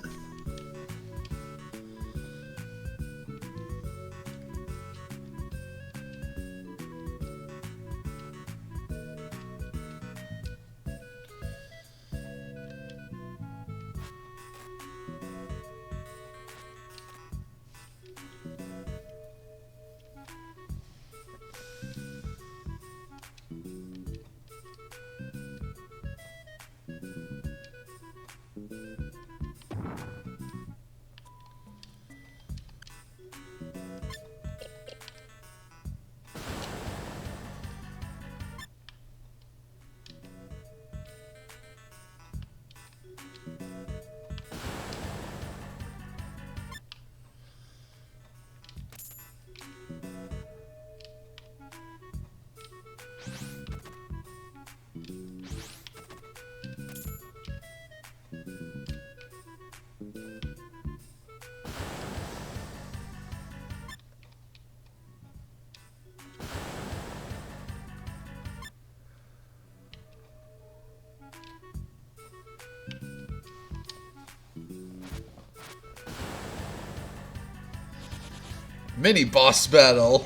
Mini boss battle,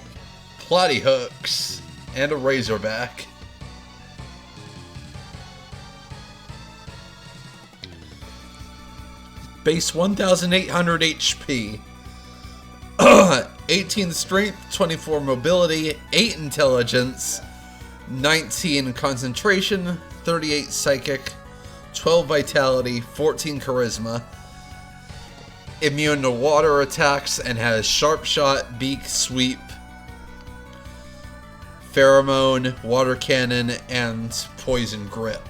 plotty hooks, and a razorback. Base 1,800 HP. 18 strength, 24 mobility, 8 intelligence, 19 concentration, 38 psychic, 12 vitality, 14 charisma. immune to water attacks, and has Sharp Shot, Beak, Sweep, Pheromone, Water Cannon, and Poison Grip.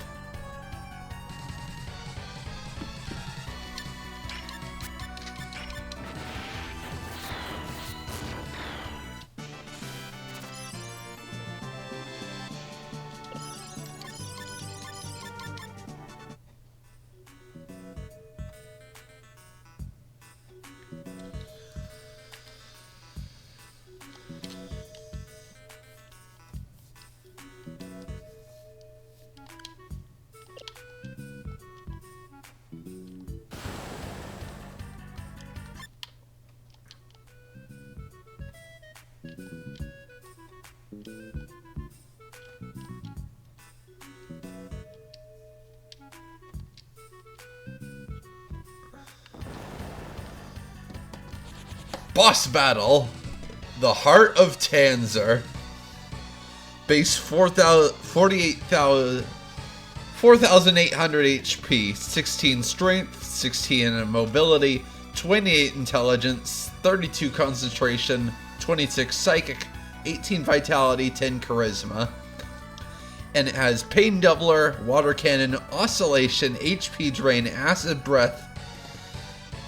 Boss battle, the Heart of Tanzer. Base 4,800 HP, 16 strength, 16 mobility, 28 intelligence, 32 concentration, 26 psychic, 18 vitality, 10 charisma. And it has Pain Doubler, Water Cannon, Oscillation, HP Drain, Acid Breath,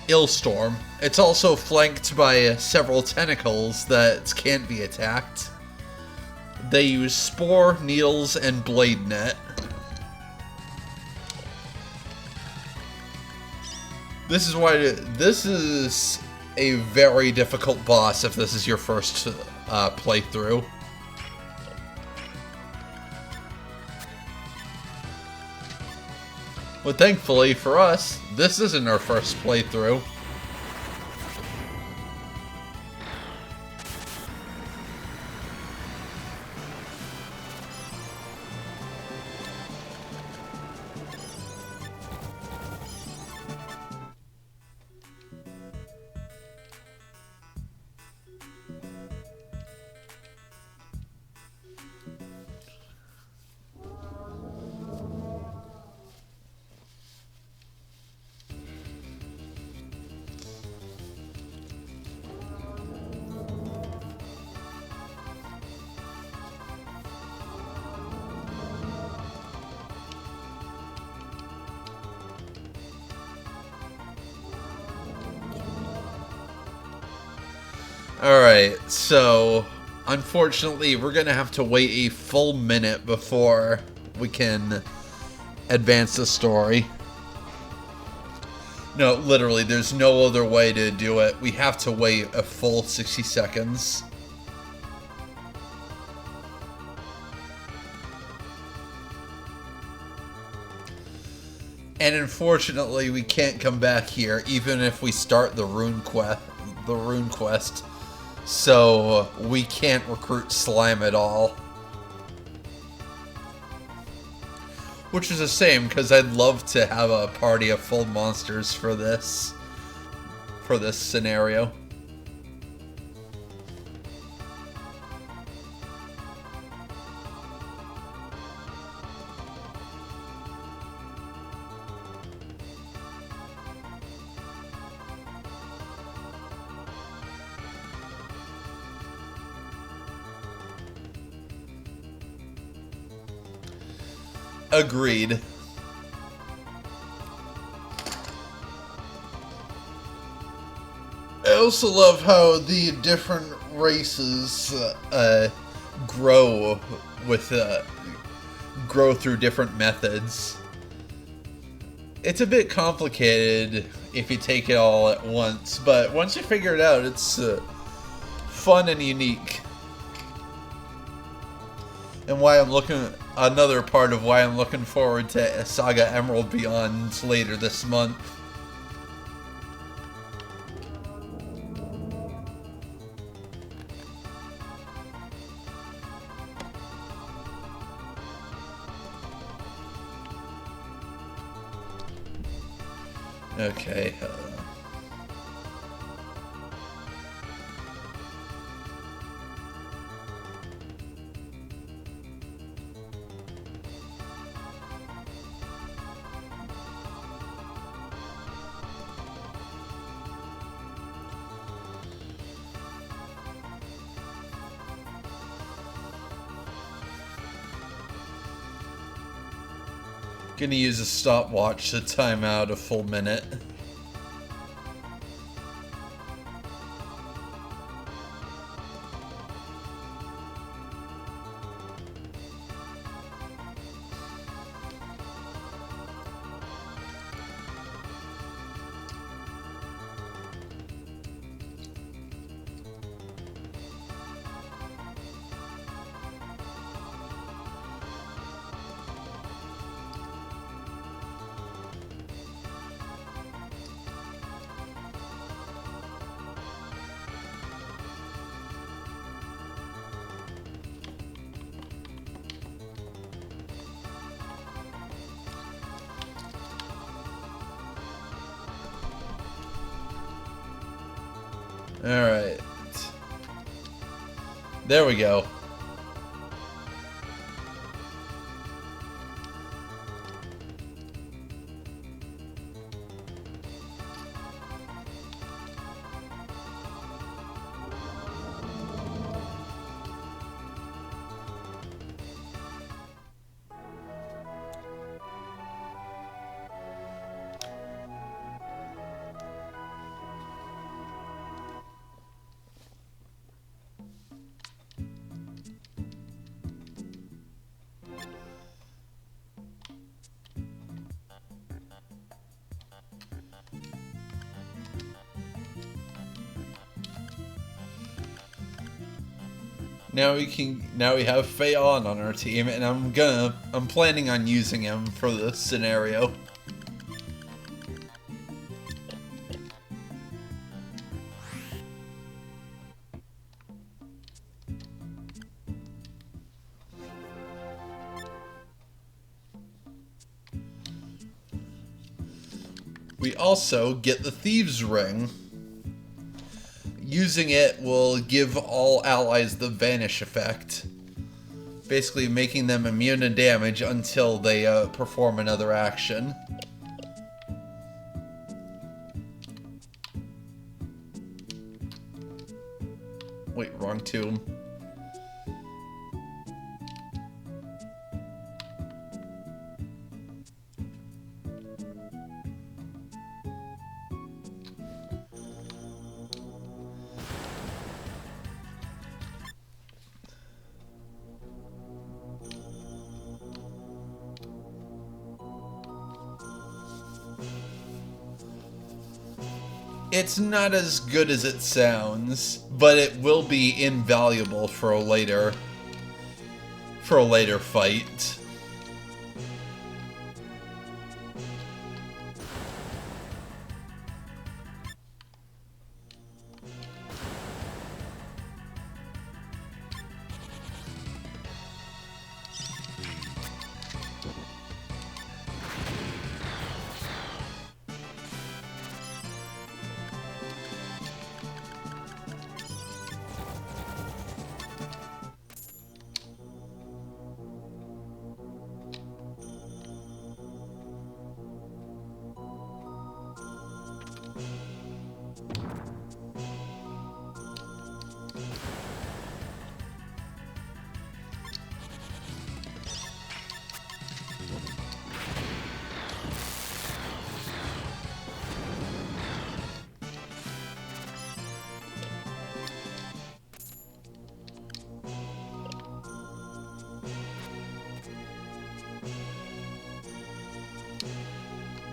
Illstorm. It's also flanked by several tentacles that can't be attacked. They use Spore, Needles, and Blade Net. This is a very difficult boss if this is your first playthrough. But thankfully for us, this isn't our first playthrough. Alright, so unfortunately we're gonna have to wait a full minute before we can advance the story. No, literally, there's no other way to do it. We have to wait a full 60 seconds. And unfortunately, we can't come back here even if we start the rune quest. So we can't recruit Slime at all. Which is a shame, because I'd love to have a party of full monsters for this scenario. Agreed. I also love how the different races grow through different methods. It's a bit complicated if you take it all at once, but once you figure it out, it's fun and unique. And another part of why I'm looking forward to SaGa Emerald Beyond later this month. Okay. Gonna use a stopwatch to time out a full minute. Alright. There we go. Now we have Feon on our team, and I'm planning on using him for this scenario. We also get the Thieves' Ring. Using it will give all allies the Vanish effect, basically making them immune to damage until they perform another action. Wait, wrong tomb. It's not as good as it sounds, but it will be invaluable for a later fight.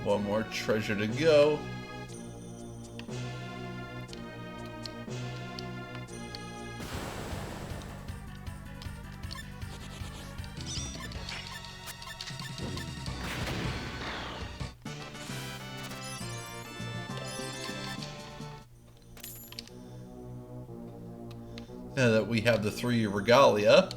One more treasure to go. Now that we have the 3 regalia.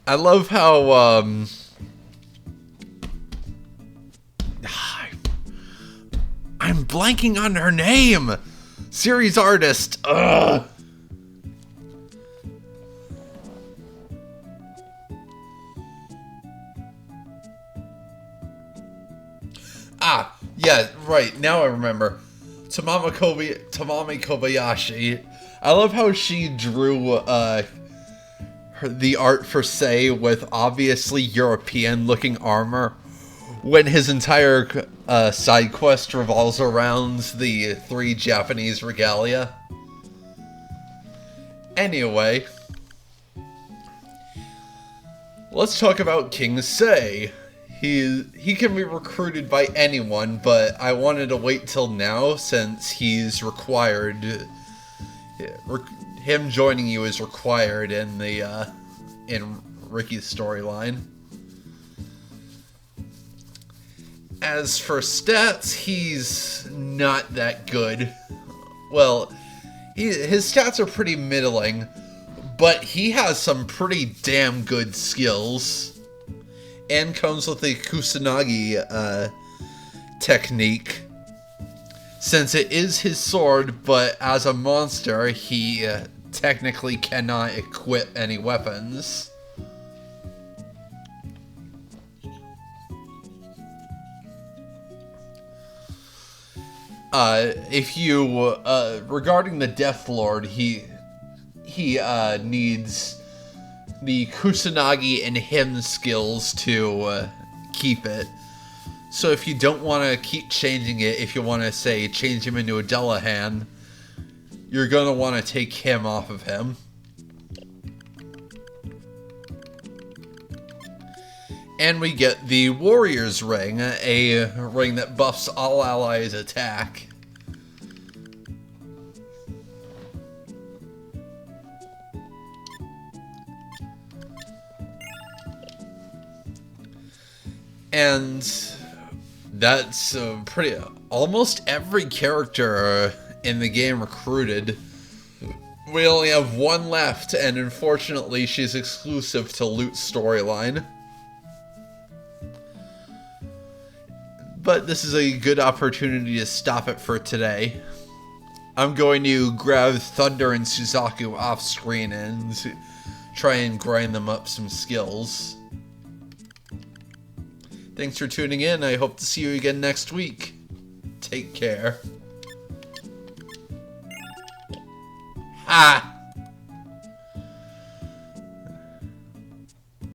I love how, I'm blanking on her name! Series artist! Ugh! Ah, yeah, right, now I remember. Tamami Kobayashi. I love how she drew, the art for Sei with obviously European-looking armor, when his entire side quest revolves around the 3 Japanese regalia. Anyway, let's talk about King Sei. He can be recruited by anyone, but I wanted to wait till now since he's required. Him joining you is required in the in Ricky's storyline. As for stats, he's not that good. Well, his stats are pretty middling, but he has some pretty damn good skills. And comes with a Kusanagi technique. Since it is his sword, but as a monster, he technically cannot equip any weapons. If you, regarding the Death Lord, he needs the Kusanagi and him skills to keep it. So if you don't want to keep changing it, if you want to, say, change him into a Dullahan, you're going to want to take him off of him. And we get the Warrior's Ring, a ring that buffs all allies' attack. And that's pretty... almost every character in the game recruited. We only have one left, and unfortunately she's exclusive to Loot's storyline. But this is a good opportunity to stop it for today. I'm going to grab Thunder and Suzaku off screen and try and grind them up some skills. Thanks for tuning in. I hope to see you again next week. Take care. Ha!